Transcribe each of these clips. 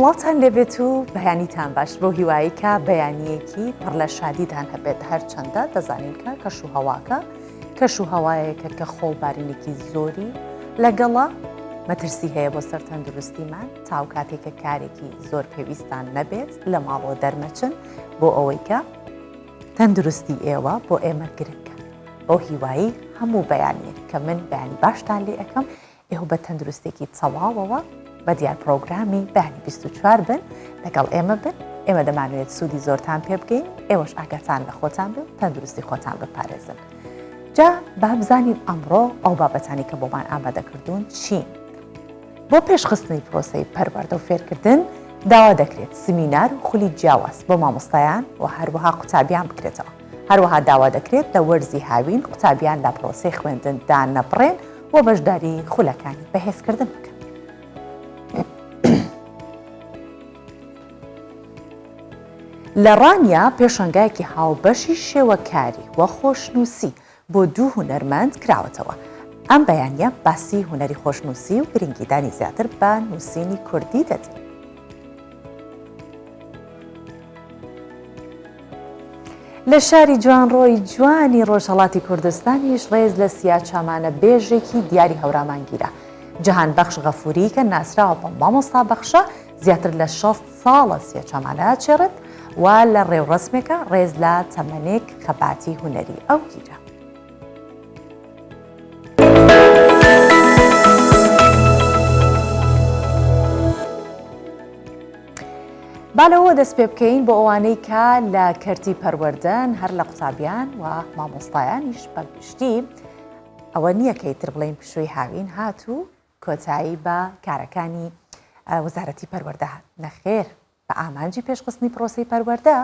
سڵاتان لێبێت و بەیانیتان باش بۆ هیوایی کە بەیانیەکی پڕ لە شادیدان هەبێت هەرچەندە دەزانین کە کەش و هەواکە کەش و هەوایەکە کە خۆڵبارینێکی زۆری لەگەڵە مەترسی هەیە بۆ سەر تەندروستیمان تاو کاتێکە کارێکی زۆر پێویستان نەبێت لە ماڵەوە دەرمەچن بۆ ئەوەی کە تەندروستی ئێوە بۆ ئێمە گرنگە بۆ هیوایی هەموو بەیانێک کە من بەیانی باشتان لێ ئەەکەم ئێوە بە تەندروستێکی تەواوەوە بە دیار پرۆگرامی بەیانی 24 بن لەگەڵ ئێمە بن ئێمە دەمانوێت سوودی زۆرتان پێ بگەین ئێوەش ئاگاتان لە خۆتان بن تەندروستی خۆتان بپارێزن جا با بزانین ئەمڕۆ ئەو بابەتانی کە بۆمان ئامادەکردوون چین بۆ پێشخستنی پرۆسەی پەروەردە و فێرکردن داوا دەکرێت سمینار و خولی جیاواز بۆ مامۆستایان و هەروەها قوتابیان بکرێتەوە هەروەها داوا دەکرێت لە وەرزی هاوین قوتابیان لە پرۆسەی خوێندندا نەبڕێن و بەشداری خولەکانی بەهێزکردن بکەن لە ڕانیا پێشەنگایەکی هاوبەشی شێوەکاری وە خۆشنووسی بۆ دوو هونەرمەند کراوەتەوە ئەم بەیانیە باسی هونەری خۆشنووسی و گرنگیدانی زیاتر بە نووسینی کوردی دەدەین لە شاری جوانڕۆی جوانی ڕۆژهەڵاتی کوردستانیش ڕێز لە سیاچامانە بێژێکی دیاری هەورامانگیرە جەهان بەخش غەفوری کە ناسراوە بە مامۆستا بەخشە زیاتر لە 60 ساڵە سیاچامانە چێڕێت و لە ڕێوڕسمێکە ڕێز لە تەمەنێک خەباتی هونەری ئەو گیرە بالەوە دەست پێ بکەین بۆ ئەوانەی کە لە کەرتی پەروەردەن هەر لە قوتابیان و مامۆستایانیش بەگشتی ئەوە نییە کە ئیتر بڵێن پشووی هاوین هاتوو کۆتایی بە کارەکانی وەزارەتی پەروەردە نەخێر بە ئامانجی پێشخستنی پرۆسەی پەروەردە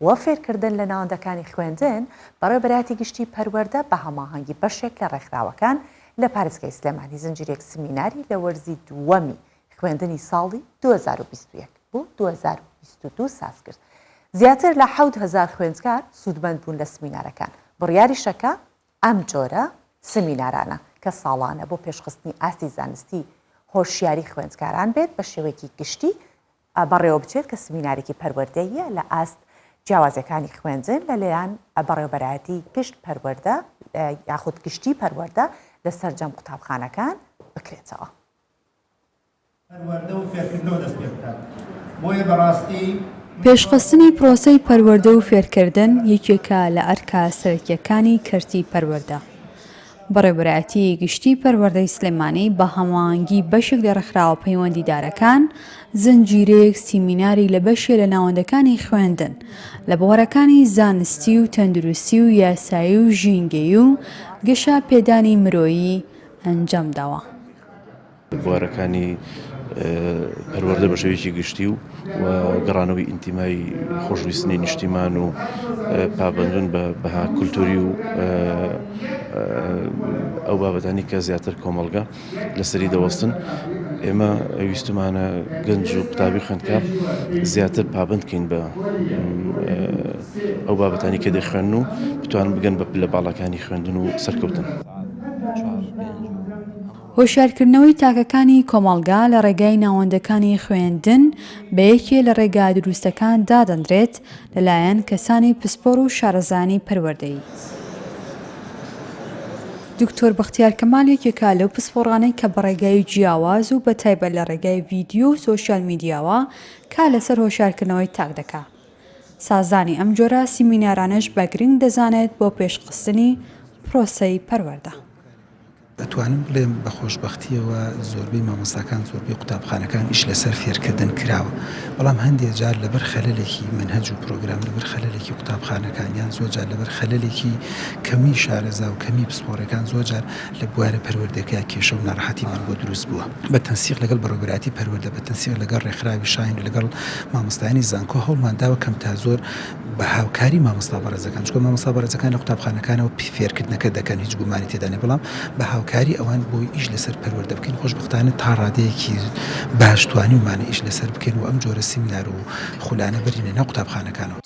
و فێرکردن لە ناوەندەکانی خوێندن بەڕێوەبەراتی گشتی پەروەردە بە هەماهەنگی بەشێک لە ڕێکخراوەکان لە پارێزگای سلێمانی زنجیرێک سمیناری لە وەرزی دووەمی خوێندنی ساڵی 2021 بۆ 2022 ساز کرد زیاتر لە 7,000 خوێندکار سوودمەند بوون لە سمینارەکان بڕیاریشەکە ئەم جۆرە سمینارانە کە ساڵانە بۆ پێشخستنی ئاستی زانستی هۆشیاری خوێندکاران بێت بە شێوەیەکی گشتی بەڕێوە بچێت کە سمینارێکی پەروەردەیە لە ئاست جیاوازەکانی خوێندن لەلایەن بەڕێوەبەراتی گشت پەروەردە یاخود گشتی پەروەردە لە سەرجەم قوتابخانەکان بکرێتەوە. پەروەردە و فێرکردنەوە دەست پێ بکات. بۆیە بەڕاستی پێشخستنی پرۆسەی پەروەردە و فێرکردن یەکێکە لە ئەرکا سەرەکیەکانی کەرتی پەروەردە. بەڕێوەبەراتی گشتی پەروەردەی سلێمانی بە هەماهەنگی بەشێک لە ڕێکخراوە پەیوەندیدارەکان زنجیرەیەک سیمیناری لە بەشێ لە ناوەندەکانی خوێندن لە بوارەکانی زانستی و تەندروستی و یاسایی و ژینگەی و گەشە پێدانی مرۆیی ئەنجام داوە. بوارەکانی پەروەردە بە شێوەیەکی گشتی و گەڕانەوەی ئینتیمای خۆشویستنی نیشتیمان و پابندون بە بەها کولتوری و ئەو بابەتانی کە زیاتر کۆمەڵگە لەسەری دەوەستن ئێمە ویستمانە گەنج و قوتابی خوێندکار زیاتر پابندکەین بە ئەو بابەتانی کە دەخوێن و بتوان بگەن بە پلە باڵەکانی خوێندن و سەرکەوتن. هۆشیارکردنەوەی تاکەکانی کۆمەڵگا لە ڕێگای ناوەندەکانی خوێندن بە یەکێ لە ڕێگا دروستەکان دادەنرێت لەلایەن کەسانی پسپۆڕ و شارەزانی پەروەردەیی. دکتۆر بەختیار کەمال یەکێکە لەو پسپۆڕانەی کە بە ڕێگای جیاواز و بە تایبەت لە ڕێگای ڤیدیۆ و سۆشیال میدیاوە کا لەسەر هۆشیارکردنەوەی تاک دەکات. سازانی ئەم جۆرە سیمینارانش بە گرنگ دەزانێت بۆ پێشخستنی پرۆسەی پەروەردە. ئەتوانم بڵێم بە خۆشبەختیەوە زۆربەی مامۆستاکان زۆربەی قوتابخانەکان ئیش لەسەر فێرکردن کراوە بەڵام هەندێک جار لەبەر خەلەلێکی منهەج و پرۆگرام لەبەر خەلەلێکی قوتابخانەکانیان زۆر جار لەبەر خەلەلێکی کەمی شارەزا و کەمی پسپۆڕەکان زۆر جار لە بوارە پەروەردەکە کێشە و ناڕەحەتیمان بۆ دروست بووە بە تەنسیق لەگەڵ بەڕێوەبەراتی پەروەردە بە تەنسیق لەگەڵ ڕێکخراوی شاین و لەگەڵ مامۆستایانی زانکۆ هەوڵمان داوە کەم تا زۆر بە هاوکاری مامۆستا بەڕێزەکان چکۆ مامۆستا بەڕێزەکان لە قوتابخانەکانەوە فێرکردنەکە دەکەن هیچ گومانی تێدا نێ بەڵام بە هاوکاری ئەوان بۆی ئیش لەسەر پەروەردە بکەین خۆشبەختانە تا ڕادەیەکی باش توانیمانە ئیش لەسەر بکەین و ئەم جۆرە سیمینار و خولانە بەرینە ناو قوتابخانەکانەوە.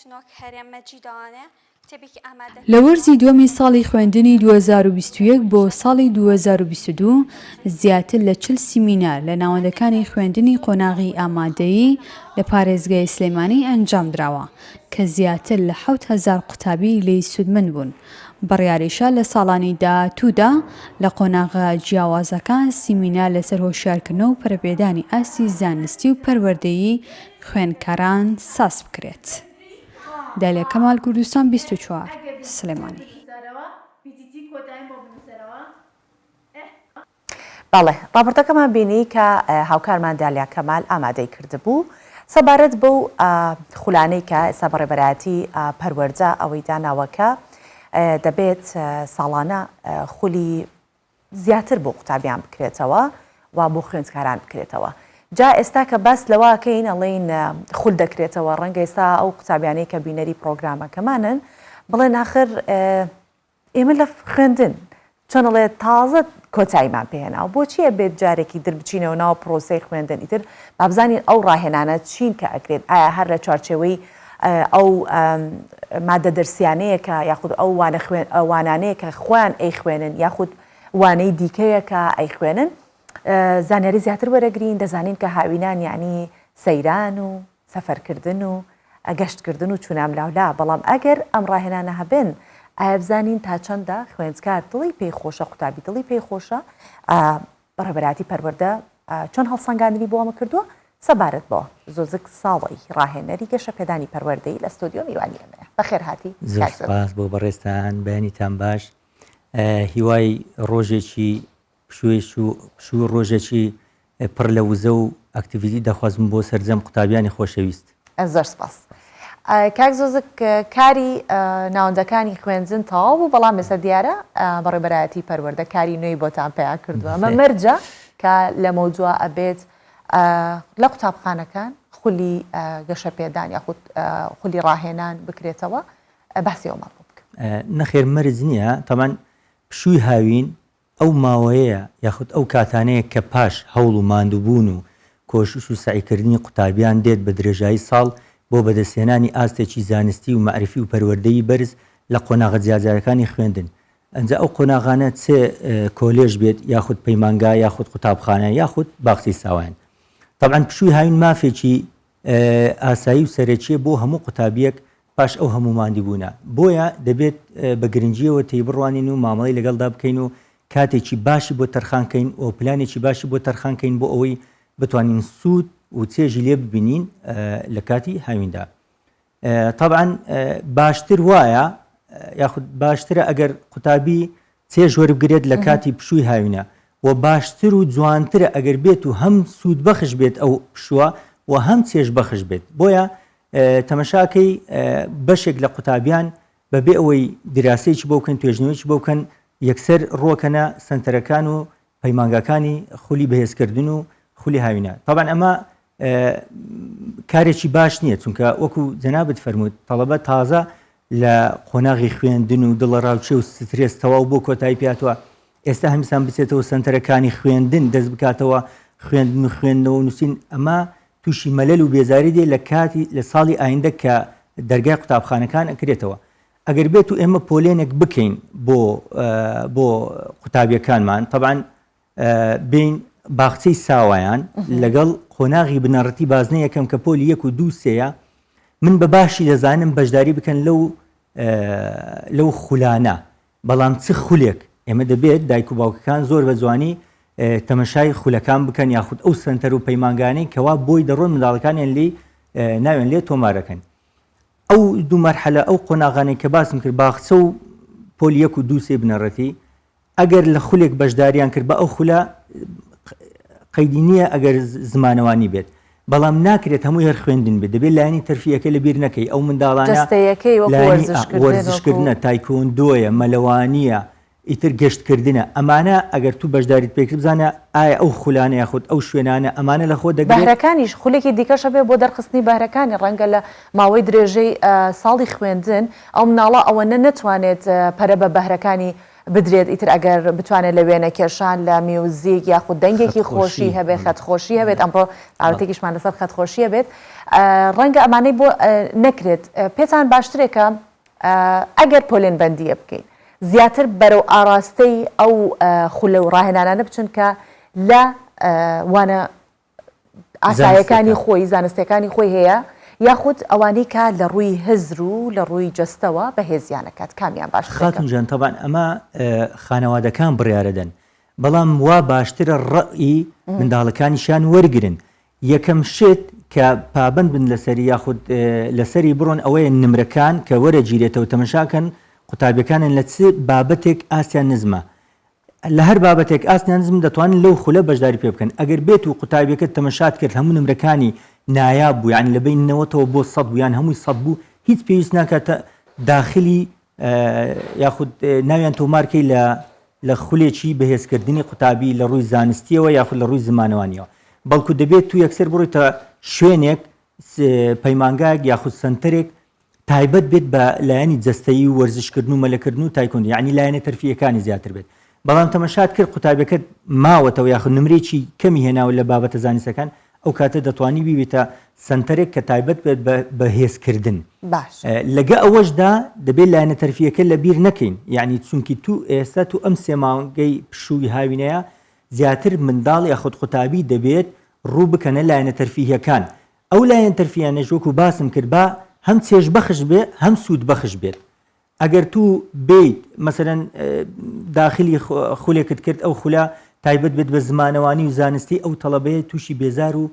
لە وەرزی دووەمی ساڵی خوێندنی 2021 بۆ ساڵی 2022 زیاتر لە 40 سیمینار لە ناوەندەکانی خوێندنی قۆناغی ئامادەیی لە پارێزگای سلێمانی ئەنجام درراوە کە زیاتر لە 7,000 قوتابی لێی سودمند بوون. بڕیاریشە لە ساڵانی داهاتوودا لە قۆناغە جیاوازەکان سیمینار لەسەر هۆشیارکردنەوە و پەرەپێدانی ئاسی زانستی و پەروەردەیی خوێندکاران ساس بکرێت. دالیا کەمال، کوردستان 24 سلێمانی. بەڵێ ڕاپۆرتەکەمان بینی کە هاوکارمان دالیا کەمال ئامادەی کردبوو سەبارەت بەو خولانەی کە ئێستا بەڕێبەرایەتی پەروەردە ئەوەی داناوەکە دەبێت ساڵانە خولی زیاتر بۆ قوتابیان بکرێتەوە و بۆ خوێندکاران بکرێتەوە. جا ئێستا کە بەس لەواکەین ئەڵێن خول دەکرێتەوە ڕەنگە ئێستا ئەو قوتابیانەی کە بینەری پرۆگرامەکەمانن بڵێن آخر ئێمە لە خوێندن چۆنەڵێ تازە کۆتاییمان پێهێناوە بۆچیە بێت جارێکی دربچینەوە ناو پرۆسەی خوێندن ئیتر بابزانین ئەو ڕاهێنانە چین کە ئەکرێت ئایا هەر لە چوارچێوەی ئەو مادە دەرسیانەیە کە یاخود ئەو وانانەیە کە خۆیان ئەی خوێنن یاخود وانەی دیکەیە کە ئەی خوێنن زانیاری زیاتر وەرەگرین دەزانین کە هاوینان یعنی سەیران و سەفەرکردن و گەشتکردن و چونام لاولا بەڵام ئەگەر ئەم ڕاهێنانە هەبن ئایا بزانین تا چەندە خوێندکار دڵی پێی خۆشە قوتابی دڵی پێی خۆشە بەڕێبەراتی پەروەردە چۆن هەڵسەنگاندنی بۆ ئەمە کردووە سەبارەت بۆ زۆزک ساڵی ڕاهێنەری گەشە پێدانی پەروەردەی لە ستۆدیۆ میوانی ئەمەیە بەخێر هاتی زۆر سپاس بۆ بەڕێستان بەیانیتان باش هیوای ڕۆژێکی پشووی ڕۆژێکی پڕ لە وزە و ئەکتیڤیتی دەخوازم بۆ سەرجەم قوتابیانی خۆشەویست. زۆر سپاس. کاک زۆزک کاری ناوەندەکانی خوێندن تەواو بوو بەڵام ێستا دیارە بەڕێبەرایەتی پەروەردە کاری نوێی بۆتان پێیا کردووە ئەمە مەرجە کە لە مەوجووە ئەبێت لە قوتابخانەکان خولی گەشە پێدان یاخود خولی ڕاهێنان بکرێتەوە باسی ئەومان بۆ بکە. نەخێر مەرج نییە تەمان پشووی هاوین ئەو ماوەیە یاخود ئەو کاتانەیە کە پاش هەوڵ و ماندووبوون و کۆشش و سعیکردنی قوتابیان دێت بە درێژایی ساڵ بۆ بەدەستێنانی ئاستێکی زانستی و معرفی و پەروەردەیی بەرز لە قۆناغە جیاجارەکانی خوێندن. ئەنجا ئەو قۆناغانە چێ کۆلێژ بێت یاخود پەیمانگا یاخود قوتابخانە یاخود باخچەی ساوایان. طبعاً پشووی هاوین مافێکی ئاسایی و سەرەکیە بۆ هەموو قوتابیەک پاش ئەو هەموو ماندیبوونە بۆیە دەبێت بە گرنگیەوە تێی بڕوانین و مامەڵی لەگەڵدا بکەین و کاتێکی باشی بۆ تەرخانکەین و پلانێکی باشی بۆ تەرخانکەین بۆ ئەوەی بتوانین سوود و چێژی لێ ببینین لە کاتی هاویندا. طبعاً باشتر وایە یاخود باشترە ئەگەر قوتابی چێژ وەربگرێت لە کاتی پشووی هاوینە و باشتر و جوانترە ئەگەر بێت و هەم سوود بەخش بێت ئەو پشووە و هەم چێژ بەخش بێت. بۆیە تەمەشاکەی بەشێک لە قوتابیان بەبێ ئەوەی دراسەیەکی بۆ بکەن توێژنەوەیکی بۆ بکەن یەکسەر ڕۆکەنە سنتەرەکان و پەیمانگاکانی خولی بەهێزکردن و خولی هاوینە. طبعاً ئەمە کارێکی باش نییە چونکە وەکو جەنابەت فەرمووت تەڵەبە تازە لە قۆناغی خوێندن و دڵە ڕاوچێ و سترێس تەواو بۆ کۆتایی پێاتوە ئێستا هەمیسان بچێتەوە سنتەرەکانی خوێندن دەست بکاتەوە خوێندن و خوێندنەوە نووسین ئەمە تووشی مەلەل و بێزاری دێ لە کاتی لە ساڵی ئایندە کە دەرگای قوتابخانەکان ئەکرێتەوە. ئەگەر بێت و ئێمە پۆلێنێک بکەین بۆ قوتابیەکانمان طبعاً بین باخچەی ساوایان لەگەڵ قۆناغی بنەڕەتی بازنە یەکەم کە پۆلی 1 و 2 3 من بە باشی دەزانم بەشداری بکەن لەو خولانە بەڵام چ خولێک ئێمە دەبێت دایک و باوکەکان زۆر بە جوانی تەمەشای خولەکان بکەن یاخود ئەو سنتەر و پەیمانگانەی کەوا بۆی دەڕۆن منداڵەکانیان لێ ناوێن لێ تۆمارەکەن. ئەو دوو مەرحەلە ئەو قۆناغانەی کە باسم کرد باخچە و پۆلی 1 و 2 3 بنەڕەتی ئەگەر لە خولێک بەشداریان کرد بە ئەو خولە قەیدی نییە ئەگەر زمانەوانی بێت بەڵام ناکرێت هەمووی هەر خوێندن بێت دەبێت لایانی تەرفیەکە لە بیر نەکەی ئەو منداڵانە وەرزشکردنە تایکۆندۆیە مەلەوانیە ئیتر گەشتکردنە ئەمانە ئەگەر تو بەشداریت پێکرد بزانە ئایا ئەو خولانە یاخود ئەو شوێنانە ئەمانە لە خۆ دەگرێت. بەهرەکانیش خولێکی دیکەشە بێ بۆ دەرخستنی بەهرەکانی ڕەنگە لە ماوەی درێژەی ساڵی خوێندن ئەو مناڵە ئەوەنە نەتوانێت پەرە بە بەهرەکانی بدرێت ئیتر ئەگەر بتوانێت لە وێنە کێشان لە میوزیک یاخود دەنگێکی خۆشی هەبێت خەتخۆشی هەبێت ئەمڕۆ ئاوتێکیشمان لەسەر خەتخۆشی هەبێت ڕەنگە ئەمانەی بۆ نەکرێت پێتان باشترێکە ئەگەر پۆلێن بەندیە بکەین زیاتر بەرەو ئاراستەی ئەو خولە و ڕاهێنانانە بچن کە لە وانە ئاسایەکانی خۆی زانستیەکانی خۆی هەیە یاخود ئەوانەی کە لە ڕووی هزر و لە ڕووی جستەوە بەهێزیانەکات کامیان باش خاتونجان تەبان ئەمە خانەوادەکان بڕیارەدەن بەڵام وا باشترە ڕەئی منداڵەکانیشان وەرگرن یەکەم شت کە پابند بن لەسەری یاخود لەسەری بڕۆن ئەوەیە نمرەکان کە وەرە گیرێتەوە تەمەشاکەن قوتابیەکانن لە چ بابەتێک ئاسیان نزمە لە هەر بابەتێک ئاسیان نزم دەتوانن لەو خولە بەشداری پێ بکەن ئەگەر بێت و قوتابیەکە تەمەشات کرد هەموو نمرەکانی نایاب بوو یعنی لە بینەوەتەوە بۆ 100 بوو یان هەمووی 100 بوو هیچ پێویست ناکاتە داخلی یاخود ناویان تۆمارکەی لە خولێکی بەهێزکردنی قوتابی لە ڕووی زانستیەوە یاخود لە ڕووی زمانەوانیەوە بەڵکو دەبێت تو یەکسەر بڕیتە شوێنێک پەیمانگایەک یاخود سنتەرێک تایبەت بێت بە لایەنی جەستەیی و وەرزشکردن و مەلەکردن و تایکۆندی یعنی لایەنە تەرفیەکانی زیاتر بێت بەڵام تەمەشات کرد قوتابیەکە ماوەتەوە یاخود نمرێکی کەمی هێناوە لە بابەتە زانستەکان ئەو کاتە دەتوانی بیبێتە سنتەرێک کە تایبەت بێت بە هێزکردن لەگە ئەوەشدا دەبێت لایەنە تەرفیەکە لە بیر نەکەین یعنی چونکی تو ئێستا تو ئەم سێماوەگەی پشووی هاوینەیە زیاتر منداڵ یاخود قوتابی دەبێت ڕوو بکەنە لایەنە تەرفیەکان ئەو لایەن تەرفیانە ژۆک و باسم کرد بە هەم چێژ بەخش بێ هەم سوود بەخش بێت ئەگەر تو بیت مثلەن داخلی خولێکت کرد ئەو خولە تایبەت بێت بە زمانەوانی و زانستی ئەو تەڵەبەیە تووشی بێزار و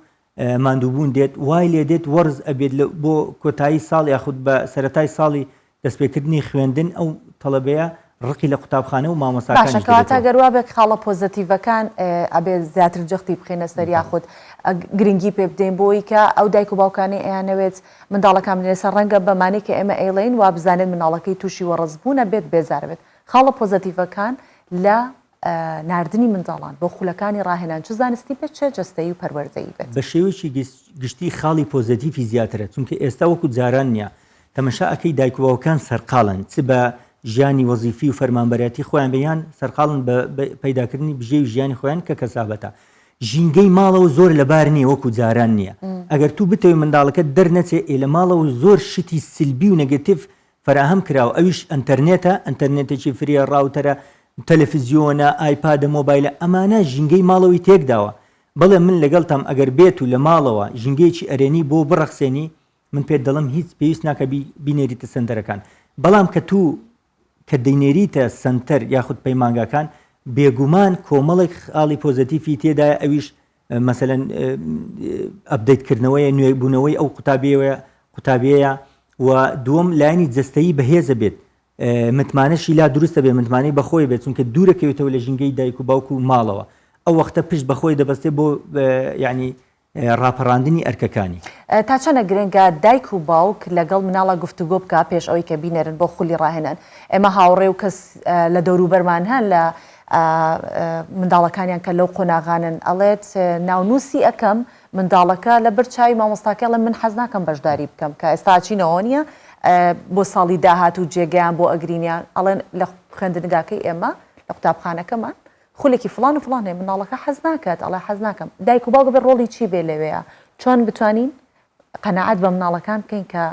ماندووبوون دێت وای لێ دێت وەرز ئەبێت بۆ کۆتایی ساڵ یاخود بە سەرەتای ساڵی دەستپێکردنی خوێندن ئەو تەڵەبەیە ڕقی لە قوتابخانە و مامۆستاکانەوەتا گەروا بێت خاڵە پۆزتیڤەکان ئەبێ زیاتر جەختی بخێنە سەر یاخود گرنگی پێ بدەین بۆی کە ئەو دایک و باوکانی ئەیانەوێت منداڵەکان لێسەر ڕەنگە بەمانەی کە ئێمە ئەیڵین وا بزانێت مناڵەکەی تووشی وەڕزبوونە بێت بێزار بێت خاڵە پۆزتیڤەکان لە ناردنی منداڵان بۆ خولەکانی ڕاهێنان چ زانستی بێت چه جەستەیی و پەروەردەیی بێت بە شێوەیەکی گشتی خاڵی پۆزتیڤی زیاترە چونکە ئێستا وەکو جاران نییە تەمەشا ئەەکەی دایک و باوکان سەرقاڵن چ بە ژیانی وەزیفی و فەرمانبەرەتی خۆیان بەیان سەرقاڵن بە پەیداکردنی بژێ و ژیانی خۆیان کە کەسابەتە ژینگەی ماڵەوە زۆر لەبار نییە وەکو جاران نییە ئەگەر تو بتەوی منداڵەکە دەرنەچێ لە ماڵەوە زۆر شتی سلبی و نەگەتیڤ فراهەم کراوە ئەویش ئەنتەرنێتێکی فریە ڕاوتەرە تەلەڤیزیۆنە ئایپادە مۆبایلە ئەمانە ژینگەی ماڵەوەی تێکداوە بەڵێ من لەگەڵتەم ئەگەر بێت و لە ماڵەوە ژینگەیەکی ئەرێنی بۆ بڕەخسێنی من پێت دەڵم هیچ پێویست ناکە بینێریتە سنتەرەکان بەڵام کە تو کە دەینێریتە سنتەر یاخود پەیمانگاکان بێگومان کۆمەڵێک خاڵی پۆزتیڤی تێدایە ئەویش مەسەلەن ئەپدەیتکردنەوەی نوێبوونەوەی ئەو قوتابیەیە و دووەم لایەنی جەستەیی بەهێزە بێت متمانەشی لا دروستە بێت متمانەی بەخۆی بێت چونکە دوورەکەوێتەوە لە ژینگەی دایک و باوک و ماڵەوە ئەو وەختە پشت بەخۆی دەبەستێ بۆ ینی ڕاپەڕاندنی ئەرکەکانی تا چەنە گرنگە دایک و باوک لەگەڵ مناڵە گفتوگۆ بکە پێش ئەوەی کە بینێرن بۆ خولی ڕاهێنان ئێمە هاوڕێ و کەس لە دەوروبەرمان هەن لە منداڵەکانیان کە لەو قۆناغانن ئەڵێت ناونووسی ئەەکەم منداڵەکە لە بەرچاوی مامۆستاکە لە من حەز ناکەم بەشداری بکەم کە ئێستا چینەوە نییە بۆ ساڵی داهات و جێگەیان بۆ ئەگرینیان ئەڵێن لە خوێندنگاکەی ئێمە لە قوتابخانەکەمان خولێکی فلان و فلانێ مناڵەکە حەز ناکات ئەڵێ حەز ناکەم دایک و باوک بێ ڕۆڵی چی بێ لەوەیە چۆن بتوانین قەنەعەت بە مناڵەکان بکەین کە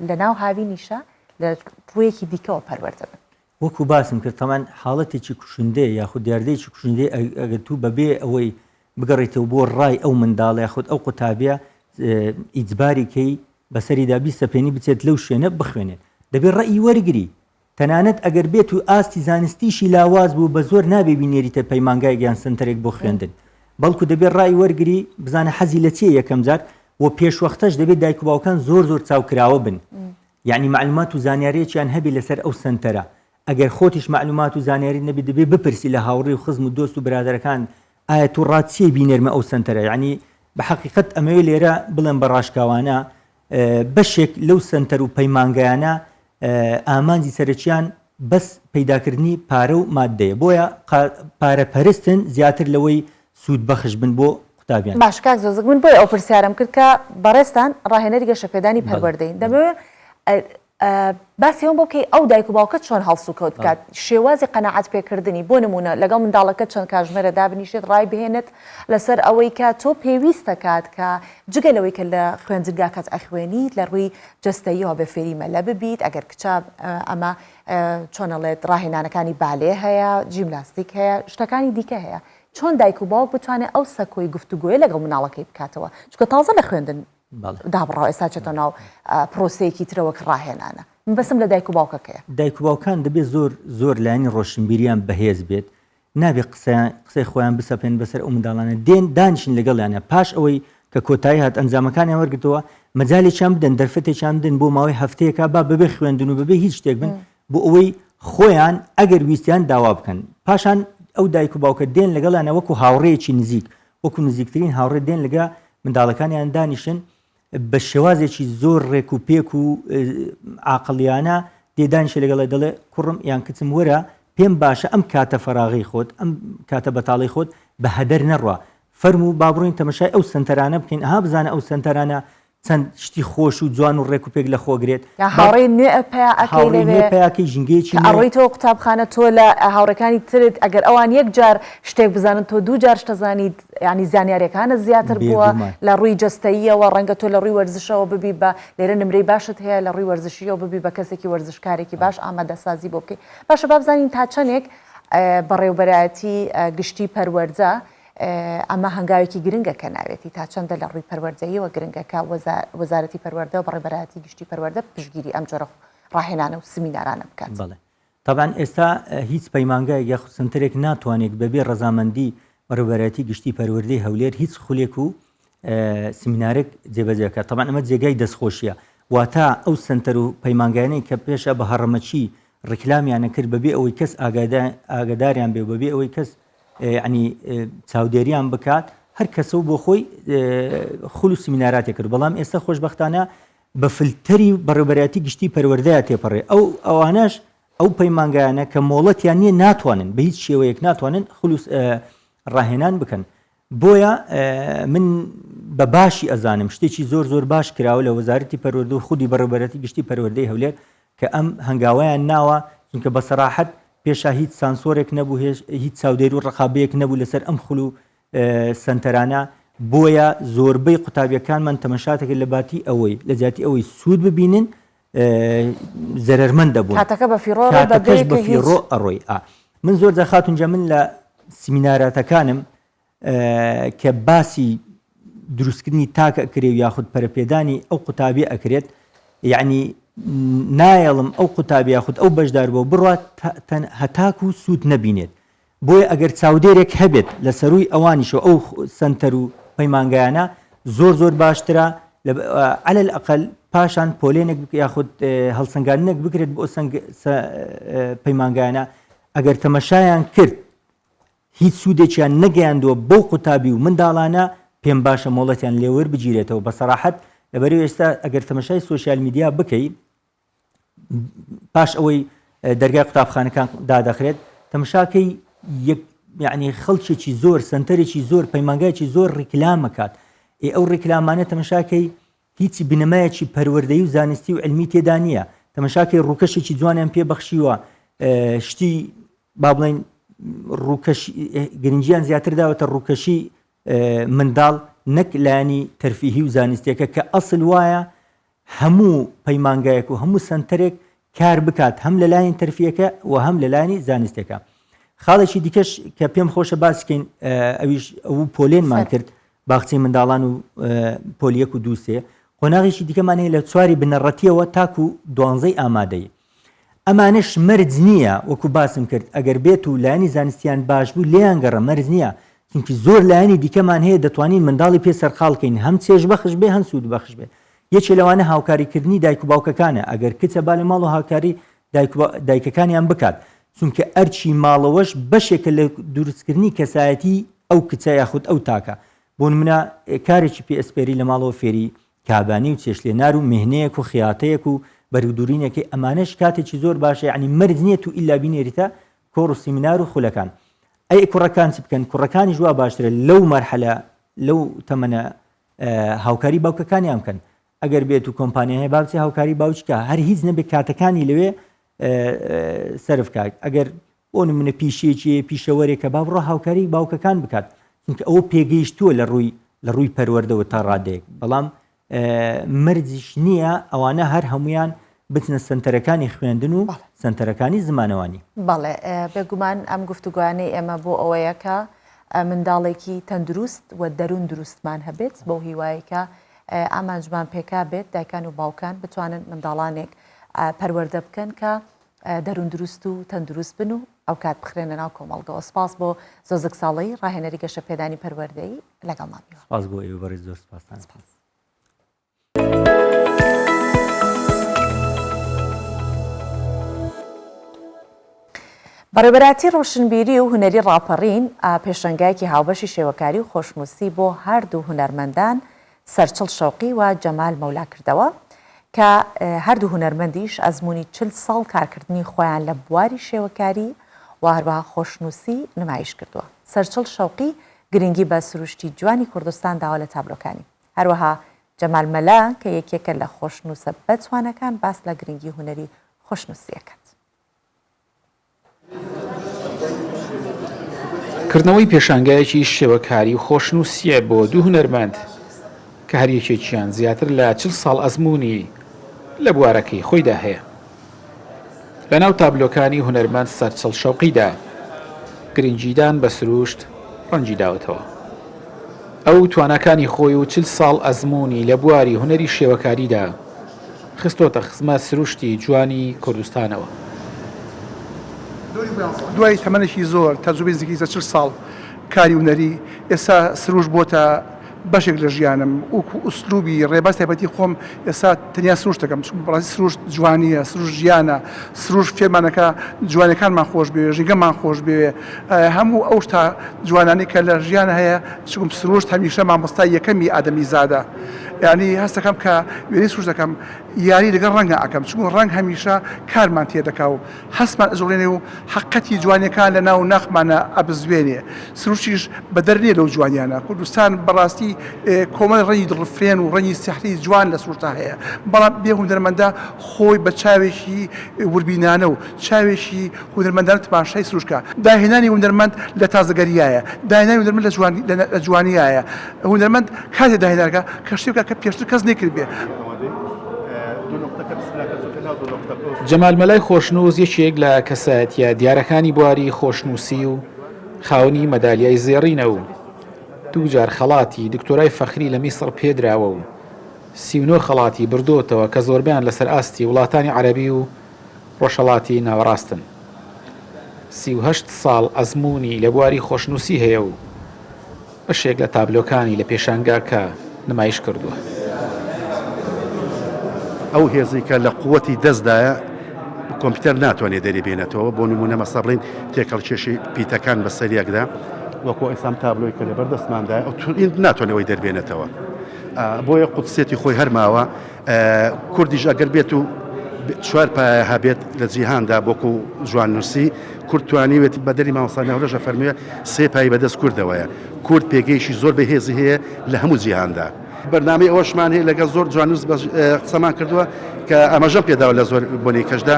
لە ناو هاوینیشە لە ڕوویەکی دیکەوە پەروەردە بن وەکو باسم کرد تەمان حاڵەتێکی کوشندەیە یاخود دیاردەیەکی کوشندەیە ئەگەر تو بەبێ ئەوەی بگەڕێتەوە بۆ ڕای ئەو منداڵ یاخود ئەو قوتابیە ئیجباریکەی بەسەریدا بیسەپێنی بچێت لەو شوێنە بخوێنێت دەبێت ڕەئی وەرگری تەنانەت ئەگەر بێت و ئاستی زانستیشی لاواز بوو بە زۆر نابێ بینێریتە پەیمانگای گیان سنتەرێک بۆ خوێندن بەڵکو دەبێت ڕای وەرگری بزانە حەزی لە چیە یەکەم جار و پێشوەختەش دەبێت دایک و باوکان زۆر چاوکراوە بن یعنی معلومات و زانیاریەکیان هەبی لەسەر ئەو سنتەرە ئەگەر خۆتیش معلومات و زانیاری نەبی دەبێت بپرسی لە هاوڕێ و خزم و دۆست و برادەرەکان ئایا تو ڕاتچیە بینێرمە ئەو سنتەرە یعنی بە حەقیقەت ئەمەوێ لێرە بڵێن بە ڕاشکاوانە بەشێک لەو سنتەر و پەیمانگایانە ئامانجی سەرچیان بەس پەیداکردنی پارە و مادەیە بۆیە پارەپەرستن زیاتر لەوەی سوود بەخش بن بۆ قوتابیان باش کاک زۆزک من بۆی ئەو پرسیارم کرد کە بەڕێستان ڕاهێنەری گەشەپێدانی پەروەردەین دەبێت باسی ئەوم بۆکەی ئەو دایک و باوکە چۆن هەڵسو کەوت بکات شێوازی قەنەعەت پێکردنی بۆ نمونە لەگەڵ منداڵەکە چەند کاژمێرە دابنیشێت ڕای بهێنێت لەسەر ئەوەی کە تۆ پێویستە کات کە جگەلەوەی کە لە خوێنجگاکەت ئەخوێنیت لە ڕووی جستەیەوە بە فێری مەلە ببیت ئەگەر کچە ئەمە چۆنەڵێت ڕاهێنانەکانی بالێ هەیە جیمناستیک هەیە شتەکانی دیکە هەیە چۆن دایک و باوک بتوانێت ئەو سەکۆی گفتوگوۆی لەگەڵ مناڵەکەی بکاتەوە چکە تازە لە خوێندن دابڕاو ئێستا چێتە ناو پرۆسەیەکی ترەوە کە ڕاهێنانە بەسم لە دایک و باوکەکەیە دایک و باوکان دەبێت زۆر لایانی ڕۆشنبیریان بەهێز بێت نابێت قسەی خۆیان بسەپێن بەسەر ئەو منداڵانە دانیشن لەگەڵیانە پاش ئەوەی کە کۆتایی هات ئەنجامەکانیان وەرگتەوە مەجاالێکیان بدەن دەرفەتێکیان بدەن بۆ ماوەی هەفتەیەکە با بەبێ خوێندن و بەبێ هیچ شتێک بن بۆ ئەوەی خۆیان ئەگەر ویستیان داوا بکەن پاشان ئەو دایک و باوکە دێن لەگەڵیانە وەکو هاوڕێیەکی نزیک وەکو نزیکترین هاوڕێ دێن لەگە منداڵەکانیان دانیشن بە شێوازێکی زۆر ڕێک و پێک و عاقڵیانە دێدانیشە لەگەڵی دەڵێ کوڕم یان کچم وەرە پێم باشە ئەم کاتە فەراغی خۆت ئەم کاتە بەتاڵی خۆت بە هەدەر نەڕوە فەرمو و بابڕۆین تەمەشای ئەو سنتەرانە بکەین ئەها بزانە ئەو سنتەرانە چەند شتی خۆش و جوان و ڕێک و پێک لە خۆگرێت هاوڕێی نوێ پێیاکەی ژنگەیەکی ئەڕۆیتەوە قوتابخانە تۆ لە هاوڕەکانی ترت ئەگەر ئەوان یەک جار شتێک بزانن تۆ دوو جار شتەزانیت ینی زانیاریەکانە زیاتر بووە لە ڕووی جستەییەوە ڕەنگە تۆ لە ڕووی وەرزشەوە ببی بە لێرە نمرەی باشت هەیە لە ڕووی وەرزشیەوە ببی بە کەسێکی وەرزشکارێکی باش ئامادەسازی بۆ بکەی باشە بابزانین تا چەندێک بەڕێوبەرایەتی گشتی پەروەردە ئەمە هەنگاوێکی گرنگە کە ناوێتی تا چەندە لە ڕووی پەروەردەیەوە گرنگەکە وەزارەتی پەروەردە و بەڕێبەرایەتی گشتی پەروەردە پشتگیری ئەم جۆرە ڕاهێنانە و سمینارانە بکات. بەڵێ طبعاً ئێستا هیچ پەیمانگای یاخود سنتەرێک ناتوانێت بەبێ ڕەزامەندی بەڕێبەرایەتی گشتی پەروەردەی هەولێر هیچ خولێک و سمینارێک جێبەجێکات. طبعاً ئەمە جێگای دەستخۆشیە واتە ئەو سنتەر و پەیمانگایانەی کە پێشە بە هەڕەمەچی ڕکلامیانە کرد بەبێ ئەوەی کەس ئاگاداریان بێ بەبێ ئەوەی کەس ینی چاودێریان بکات هەر کەسە و بۆ خۆی خول و سمیناراتێک کرد بەڵام ئێستا خۆشبەختانە بە فلتەری بەڕێبەرایەتی گشتی پەروەردەیە تێپەڕێ ئەوانەش ئەو پەیمانگایانە کە مۆڵەتیان نییە ناتوانن بە هیچ شێوەیەک ناتوانن خولوس ڕاهێنان بکەن بۆیە من بە باشی ئەزانم شتێکی زۆر باش کراوە لە وەزارەتی پەروەردە و خودی بەڕێبەرایەتی گشتی پەروەردەی هەولێر کە ئەم هەنگاویان ناوە چونکە بە سەراحەت پێشا هیچ سانسۆرێک نەبوو هیچ چاودێری و ڕقابەیەک نەبوو لەسەر ئەم خول و سنتەرانە بۆیە زۆربەی قوتابیەکانمان تەمەشاتێک لە باتی ئەوەی لە جاتی ئەوەی سوود ببینن زەرمەند دەبوون کاتەکە بە فیڕۆ ئەڕۆی من زۆر جاخاتونجا من لە سمیناراتەکانم کە باسی دروستکردنی تاکە ئەکرێ و یاخود پەرەپێدانی ئەو قوتابی ئەکرێت یعنی نایەڵم ئەو قوتابی یاخود ئەو بەشدار بۆ بڕات هەتاک و سوود نەبینێت بۆیە ئەگەر چاودێرێک هەبێت لە سەروی ئەوانیشەوە ئەو سنتەر و پەیمانگایانە زۆر باشترە على الأقل پاشان پۆلێنێک یاخود هەڵسەنگاندنێک بکرێت بۆ پەیمانگایانە ئەگەر تەمەشایان کرد هیچ سوودێکیان نەگەیاندووە بۆ قوتابی و منداڵانە پێم باشە مۆڵەتیان لێوەر بگیرێتەوە بە سەراحەت لەبەرەوە ئێستا ئەگەر تەمەشای سۆشیال میدیا بکەی پاش ئەوەی دەرگای قوتابخانەکان دادەخرێت تەمەشاکەی یعنی خەڵکێکی زۆر سنتەرێکی زۆر پەیمانگایکی زۆر ڕیکلامەکات ئەو ڕیکلامانە تەمەشاکەی هیچی بنەمایەکی پەروەردەیی و زانستی و علمی تێدا نییە تەمەشاکەی ڕووکەشێکی جوانیان پێ بەخشیوە شتی با بڵێن گرنجیان زیاتر داوەتە ڕووکەشی منداڵ نەک لایانی تەرفیهی و زانستیەکە کە ئەسڵ وایە هەموو پەیمانگایەک و هەموو سنتەرێک کار بکات هەم لە لایەن تەرفیەکە و هەم لە لایانی زانستەکە. خاڵێکی دیکەش کە پێم خۆشە باسکەین ئەویش ئەو پۆلێنمان کرد باخچەی منداڵان و پۆلیەک و دووسێ قۆناغێکی دیکەمان هەیە لە چواری بنەڕەتیەوە تاکو 12 ئامادەی ئەمانش مەرج نییە وەکو باسم کرد ئەگەر بێت و لایانی زانستیان باش بوو لێیان گەڕە مەرج نییە چونکی زۆر لایانی دیکەمان هەیە دەتوانین منداڵی پێ سەرخاڵکەین هەم چێژ بەخش بێ هەم سوود بەخش بێ یەکێ لەوانە هاوکاریکردنی دایک و باوکەکانە ئەگەر کچە با لە ماڵ و هاوکاری دایکەکانیان بکات چونکە ئەرچی ماڵەوەش بەشێکە لە دروستکردنی کەسایەتی ئەو کچە یاخود ئەو تاکە بۆ نمونە کارێکی پێئسپێری لە ماڵەوە فێری کابانی و چێشلێنار و مهنەیەک و خیاتەیەک و بەرودورینێکی ئەمانەش کاتێکی زۆر باشە ینی مەرج نییە و ئیلا بینێریتە کۆڕ و سیمینار و خولەکان ئەی کوڕەکان چ بکەن کوڕەکانی جوا باشترە لەو مەرحەلە لەو تەمەنە هاوکاری باوکەکانیان بکەن ئەگەر بێت و کۆمپانیا هەیە باوچی هاوکاری باوچکە هەر هیچ نەبێت کاتەکانی لەوێ سرف کات ئەگەر بۆ نمونە پیشێکی پیشەوەرێکە با بڕۆ هاوکاری باوکەکان بکات چونکە ئەوە پێگەیشتووە لە ڕووی پەروەردەوە تا ڕادەیەک بەڵام مرجیش نییە ئەوانە هەر هەمویان بچنە سنتەرەکانی خوێندن و سنتەرەکانی زمانەوانی. بەڵێ بێگومان ئەم گفتوگوانەی ئێمە بۆ ئەوەیەکە منداڵێکی تەندروست و دەروون دروستمان هەبێت بۆ هیوایەکە ئامانجمان پێکا بێت دایکان و باوکان بتوانن منداڵانێک پەروەردە بکەن کە دەروون دروست و تەندروست بن و ئەو کات بخرێنە ناو کۆمەڵگەوە. سپاس بۆ زۆزک ساڵی ڕاهێنەری گەشە پێدانی پەروەردەیی لەگەڵمانیوە. سپاس بۆ ئێوە بەڕێز زۆر سپاسان. بەڕێوەبەراتی ڕۆشنبیری و هونەری ڕاپەڕین پێشەنگایەکی هاوبەشی شێوەکاری و خۆشنووسی بۆ هەردوو هونەرمەندان سەرچڵ شەوقی و جەمال مەولا کردەوە کە هەردوو هونەرمەندیش ئەزمموی 40 ساڵ کارکردنی خۆیان لە بواری شێوەکاری و هەروەها خۆشنووسی نمایش کردووە. سەرچڵ شەوقی گرنگی بە سروشتی جوانی کوردستان داوە لە تابلۆکانی. هەروەها جەمال مەلا کە یەکێکە لە خۆشنووسە بەتوانەکان باس لە گرنگی هونەری خۆشنووسیەکەت. کردنەوەی پێشانگایەکی شێوەکاری و خۆشنووسیە بۆ دوو هونەرمەند کە هەریەکێکیان زیاتر لە 40 ساڵ ئەزمموی لە بوارەکەی خۆیدا هەیە. لە ناو تابلۆکانی هونەرمەند سەرچڵ شەوقیدا گرنگیدان بە سروشت ڕەنجی داوتەوە. ئەو توانەکانی خۆی و 40 ساڵ ئەزمموی لە بواری هونەری شێوەکاریدا خستۆتە خزمەت سروشتی جوانی کوردستانەوە. دوای تەمەنێکی زۆر تەجروبەی نزیکی 40 ساڵ کاری هونەری ئێستا سروش بۆتە بەشێک لە ژیانم وەکو ئوسلوبی ڕێباز تایبەتی خۆم ئێستا تەنیا سروش دەکەم چون بەڕاستی سروش جوانیە سروش ژیانە سروش فێرمانەکە جوانەکانمان خۆش بێ ژینگەمان خۆش بێ هەموو ئەو شتا جوانانی کە لە ژیانە هەیە چکم سروش هەمیشە مامۆستای یەکەمی ئادەمی زادە یعنی هەست دەکەم کە وێنەی سروش دەکەم یاری لەگەڵ ڕەنگە ئەەکەم چون ڕەنگ هەمیشە کارمان تێدەکا و هەستمان ئەزۆڵێنێ و حقەتی جوانەکان لە ناو ناخمانە ئەبزوێنێ سروشیش بە دەرنێ لەو جوانیانە کوردستان بەڕاستی کۆمەڵ ڕەنی دڵفرێن و ڕەنی سیحری جوان لە سروشتا هەیە بەڵام بێ هونەرمەندە خۆی بە چاوێکی وربینانە و چاوێکی هونەرمەندان تماشای سروشکە داهێنانی هونەرمەند لە تازەگەریایە داهێنانی هونەرمەند لە جوانیایە هونەرمەند کاتێ داهێنارەکە کە شتێکە کە پێشتر کەس نەکرد بێ. جەمال مەلای خۆشنووس یەکێک لە کەسایەتیە دیارەکانی بواری خۆشنووسی و خاوەنی مەدالیای زێڕینە و دوو جار خەڵاتی دکتۆرای فەخری لە میسر پێدراوە و 39 خەڵاتی بردوتەوە کە زۆربیان لەسەر ئاستی وڵاتانی عەرەبی و ڕۆژهەڵاتی ناوەڕاستن. 38 ساڵ ئەزمموی لە بواری خۆشنووسی هەیە و بەشێک لە تابلۆکانی لە پێشانگاکە نمایش کردووە. ئەو هێزی کە لە قووەتی دەستدایە کۆمپیوتەر ناتوانێت دەریبێنێتەوە بۆ نمونە مەسەڵین تێکەڵکێشی پیتەکان بە سەریەکدا وەکو ئێسام تابلۆی کە لە بەردەستماندایە ئەو ناتوانەوەی دەربێنێتەوە بۆیە قوتسێتی خۆی هەرماوە کوردیش ئەگەر بێت و چوار پایە هەبێت لە جیهاندا بۆکو جواننووسی کورد توانیوێتی بە دەری مامۆستانەوەژە فەرموویە 3 پای بەدەست کوردەوەیە کورد پێگەیشی زۆر بەهێزی هەیە لە هەموو جیهاندا. بەرنامەی ئەوەشمان هەیە لەگەڵ زۆر جواننووس قسەمان کردووە کە ئەمەژەم پێداوە لە زۆر بۆنی کەشدا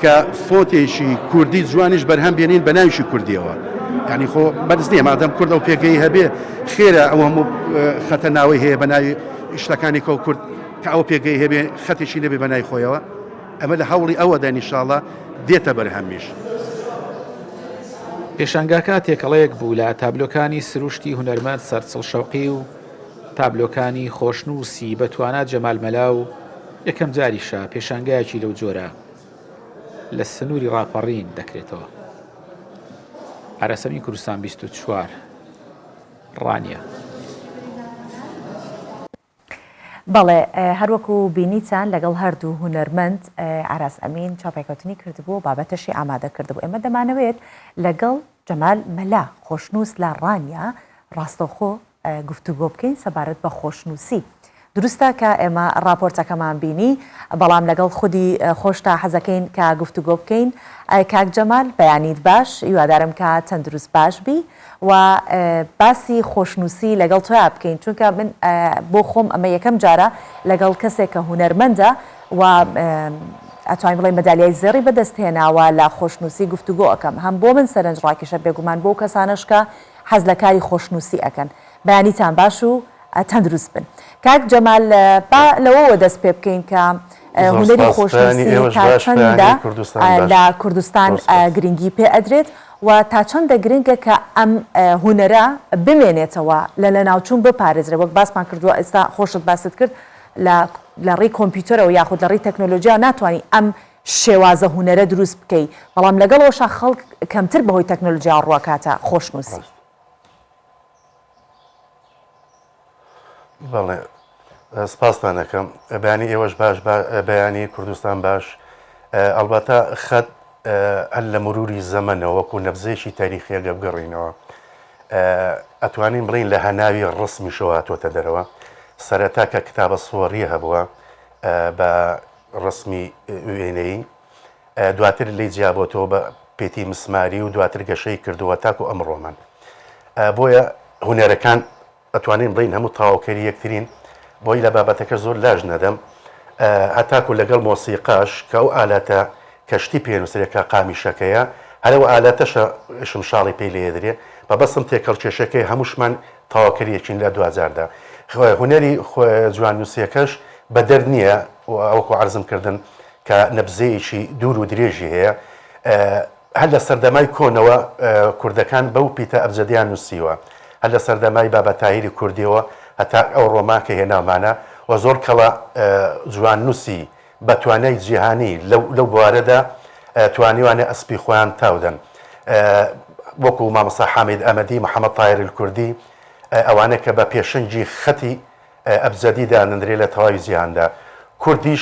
کە فۆتێکی کوردی جوانیش بەرهەم بێنین بە ناویشی کوردیەوە یعنی خۆ بەرز نییە مادەم کورد ئەو پێگەی هەبێ خێرە ئەو هەموو خەتە ناوی هەیە بە ناوی شتەکانی کە کورد کە ئەو پێگەی هەبێ خەتێکی نەبێ بە نای خۆیەوە ئەمە لە هەوڵی ئەوەدا ئینشاڵڵا دێتە بەرهەمیش. پێشانگاکە تێکەڵەیەک بوو لە تابلۆکانی سروشتی هونەرمەند سەرچڵ شەوقی و تابلۆکانی خۆشنووسی بەتوانات جەمال مەلا و یەکەم جاریشە پێشانگایەکی لەو جۆرە لە سنووری ڕاپەڕین دەکرێتەوە. ئارەسەمی کوردستان 24 ڕانیە. بەڵێ هەروەکو بینیتان لەگەڵ هەردوو هونەرمەند ئاراس ئەمین چاپێکەوتنی کردبوو بابەتەشی ئامادە کردبوو. ئێمە دەمانەوێت لەگەڵ جەمال مەلا خۆشنووس لە ڕانیا ڕاستەوخۆ گفتوگۆ بکەین سەبارەت بە خۆشنووسی دروستە کە ئێمە راپۆرتەکەمان بینی بەڵام لەگەڵ خودی خۆشتا حەزەکەین کە گفتوگۆ بکەین کاک جەمال بەیانیت باش هیوادارم کە تەندروست باش بی و باسی خۆشنووسی لەگەڵ تۆیا بکەین چونکە من بۆ خۆم ئەمە یەکەم جارە لەگەڵ کەسێک کە هونەرمەندە و ئەتوانین بڵێن مەدالیای زێڕی بەدەستهێناوە لە خۆشنووسی گفتوگۆ ئەەکەم هەم بۆ من سەرنجڕاکێشە بێگومان بۆ کەسانشکە حەز لە کاری خۆشنووسی ئەەکەن بەیانیتان باش و تەندروست بن کاک جەمال لەوەوە دەست پێ بکەین کە هونەری خۆشنووسی تا چەندە لە کوردستان گرنگی پێ ئەدرێت و تا چەندە گرنگە کە ئەم هونەرە بمێنێتەوە لە ناوچوون بپارێزرێ وەک باسمان کردووە ئێستا خۆشت باست کرد لە ڕێی کۆمپیوتەرەوە یاخود لە ڕێی تەکنۆلۆژیا ناتوانانی ئەم شێوازە هونەرە دروست بکەی بەڵام لەگەڵەوەشە خەڵک کەمتر بەهۆی تەکنۆلۆژیا ڕوەکاتە خۆشنووسی. بەڵێ سپاستان دەکەم بەیانی ئێوەش باش بەیانی کوردستان باش ئەلبەتە خەت هەر لە مروری زەمەنەوە وەکو نەبزێکی تاریخیە گەبگەڕینەوە ئەتوانین بڵین لە هەناوی ڕسمیشەوە هاتوۆتە دەرەوە سەرەتا کە کتابە سۆڕی هەبووە بە ڕسمی وێنەی دواتر لی جیابۆتەوە بە پێتی مسماری و دواتر گەشەی کردووە تاکو ئەمڕۆمان بۆیە هونەرەکان ئەتوانین بڵین هەموو تاواکەری یەکترین بۆی لە بابەتەکە زۆر لاژ نەدەم هەتاکو لەگەڵ مۆسیقاش کە ئەو ئالاتە کەشتی پێنووسێکە قامیشەکەیە هەرەوە ئالاتەشە شمشاڵی پێی لێدرێ بە بەسم تێکەڵ کێشەکەی هەمووشمان تاواکەریەکین لە 2010دا هونەری جواننووسیەکەش بە دەر نییە ئەوکو عرضمکردن کە نەبزەیەکی دوور و درێژی هەیە هەر لە سەردەمای کۆنەوە کوردەکان بەو پیتە ئەبجەدیان نووسیوە هەر لە سەردەمای بابەتاهیری کوردیەوە هەتا ئەو ڕۆماکە هێنامانە و زۆر کەڵە جواننووسی بە توانای جیهانی لەو بوارەدا توانیوانە ئەسپی خۆیان تاودەن وەکو مامەسا حامید ئەمەدی محەممەد تایر کوردی ئەوانە کە بە پێشنجی خەتی ئەبجەدیدا نندرێ لە تەواوی جیهاندا کوردیش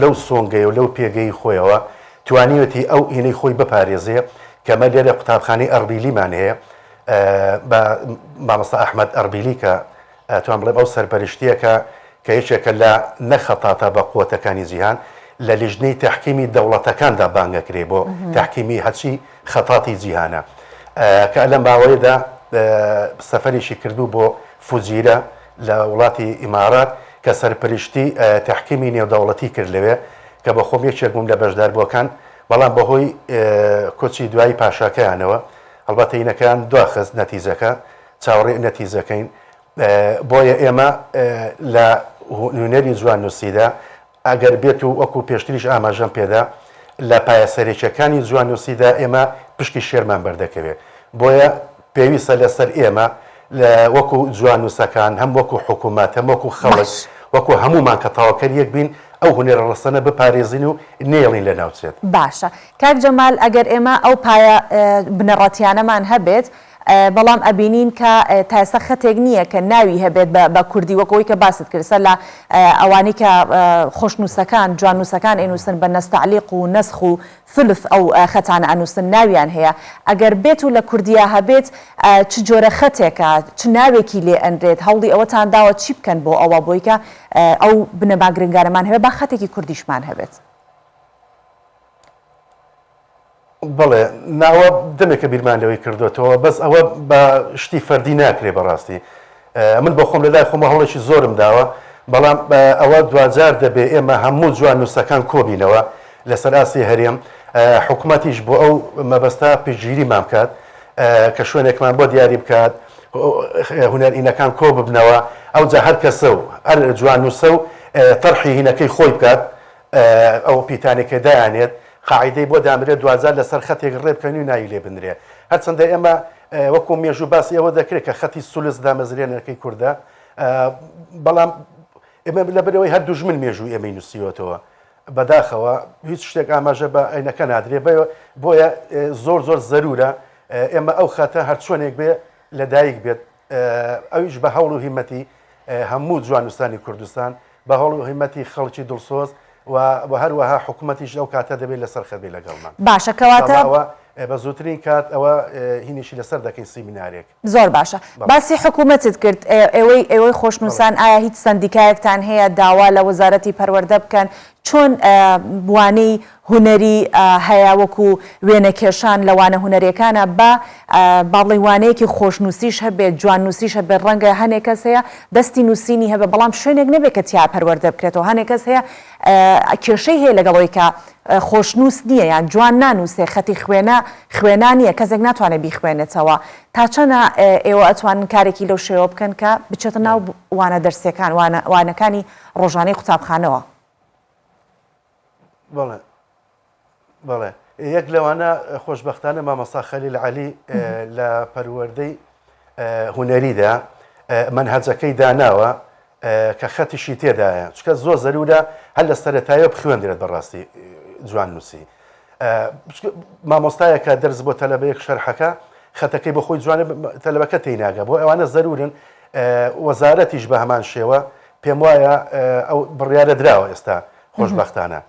لەو سۆنگەی و لەو پێگەی خۆیەوە توانیوەتی ئەو ئینەی خۆی بپارێزێ کەمە لێرە قوتابخانەی ئەربیلیمان هەیە بە مامەستا ئەحمەد ئەربیلی کە توان بڵێم ئەو سەرپەرشتیەکە کە یەکێکە لە نەخەتاتە بە قووەتەکانی جیهان لە لیژنەی تحکیمی دەوڵەتەکاندا بانگەکرێ بۆ تحکیمی هەچی خەتاتی جیهانە کە لەم باوەیەدا سەفەرێکی کردو بۆ فوجیرە لە وڵاتی ئیمارات کە سەرپەرشتی تحکیمی نێودەوڵەتی کرد لەوێ کە بە خۆم یەکێک بووم لە بەشداربووەکان بەڵام بەهۆی کۆچی دوایی پاشاکەیانەوە هەڵبەتە هینەکەیان دواخست نەتیجەکە چاوەڕێ نەتیجەکەین بۆیە ئێمە لە هونەری جواننووسیدا ئەگەر بێت و وەکو پێشتریش ئاماژەم پێدا لە پایەسەرێکیەکانی جواننووسیدا ئێمە پشتی شێرمان بەردەکەوێت بۆیە پێویستە لەسەر ئێمە وەکو جواننووسەکان هەم وەکو حکوومەت هەم وەکو خەڵک وەکو هەمومان کە تاواکەریەک بین ئەو هونێرە ڕستانە بپارێزین و نێڵین لە ناوچێت باشە کاک جەمال ئەگەر ئێمە ئەو پایە بنەڕەتیانەمان هەبێت بەڵام ئەبینین کە تا ئێستا خەتێک نییە کە ناوی هەبێت بە کوردی وەکەوەی کە باست کردسە لە ئەوانی کە خۆشنووسەکان جواننووسەکان ئەنووسن بە نەستەعلیق و نەسخ و فلف ئەو خەتانە ئەنووسن ناویان هەیە ئەگەر بێت و لە کوردیا هەبێت چ جۆرە خەتێکە چ ناوێکی لێ ئەندرێت هەوڵی ئەوەتان داوە چی بکەن بۆ ئەوە بۆی کە ئەو بنەباگرنگارەمان هەبێت با خەتێکی کوردیشمان هەبێت بڵێ ناوە دەمێکە بیرمان لەوەی کردوێتەوە بەس ئەوە بە شتی فەردی ناکرێ بەڕاستی من بە خۆم لەلای خۆمە هەوڵێکی زۆرم داوە بەڵام ئەوە دوجار دەبێ ئێمە هەموو جواننووسەکان کۆبینەوە لەسەر ئاسی هەرێم حکوومەتیش بۆ ئەو مەبەستا پێشگیریمان بکات کە شوێنێکمان بۆ دیاری بکات هونەرئینەکان کۆ ببنەوە ئەو جا هەر کەسە و هەر جواننووسە و تەرحی هینەکەی خۆی بکات ئەو پیتانێکە دایانێت قاعدەی بۆ دامرێت دوزار لەسەر خەتێک ڕێ بکەنی و ناوی لێ بنرێ هەرچەندە ئێمە وەکو مێژوو باسی ئەوە دەکرێت کە خەتی سولس دامەزرێنەکەی کووردە بەڵام ئێمە لەبەرەوەی هەر دوژمن مێژوو ئێمەی نووسیوەتەوە بەداخەوە هیچ شتێک ئاماژە بە عینەکە نادرێ بۆیە زۆر زۆر زەرورە ئێمە ئەو خەتە هەر چۆنێک بێ لەدایک بێت ئەویش بە هەوڵ و هیمەتی هەموو جواننووسانی کوردستان بە هەوڵ و هیمەتی خەڵکی دڵسۆز و هەروەها حکوومەتیش ئەو کاتە دەبێت لەسەر خەبێ لەگەڵمان باشە کەواتە بە زووترین کات ئەوە هینیشی لەسەر دەکەین سیمینارێک. زۆر باشە. باسی حکوومەتت کرد ئێوەی خۆشنووسان ئایا هیچ سندیکایەکتان هەیە داوا لە وەزارەتی پەروەردە بکەن چۆن بوانەی هوەری هەیە وەکو وێنەکێشان لەوانە هوەرەکانە بە باڵی وانەیەکی خۆشنووسیش هەبێت جوان نووسیش هەبێت ڕەنگە هەنێک کەس هەیە دەستی نووسینی هەبێت بەڵام شوێنێک نەبێت کە تیا پەروەردە بکرێتەوە هەنێک کەس هەیە کێشەی هەیە لەگەڵەوەی کە خۆشنووس نییە یان جوان نانووسێ خەتی خوێنانیە کەسێک ناتوانێت بیخوێنێتەوە تا چەنە ئێوە ئەتوانن کارێکی لەو شێوە بکەن کە بچێتە ناو وانە دەرسیەکان وانەکانی ڕۆژانەی قوتابخانەوە. بەڵێ یەک لەوانە خۆشببختانە مامەسا خەلیل عەلی لە پەروەردەی هوەریدا منهەجەکەی داناوە کە خەتیشی تێدایە چکە زۆر زەرورە هەر لە سەرەتایە بخوێندرێت بەڕاستی جوان نووسی مامۆستایەکە دەرز بۆ تەلەبەیەک شەرحەکە خەتەکەی بە خۆی جوانە تەلەبەکە تێناگە بۆ ئەوانە زەرورن وەزارەتیش بە هەمان شێوە پێم وایە ئەو بڕیارە دراوە ئێستا خۆشببختانە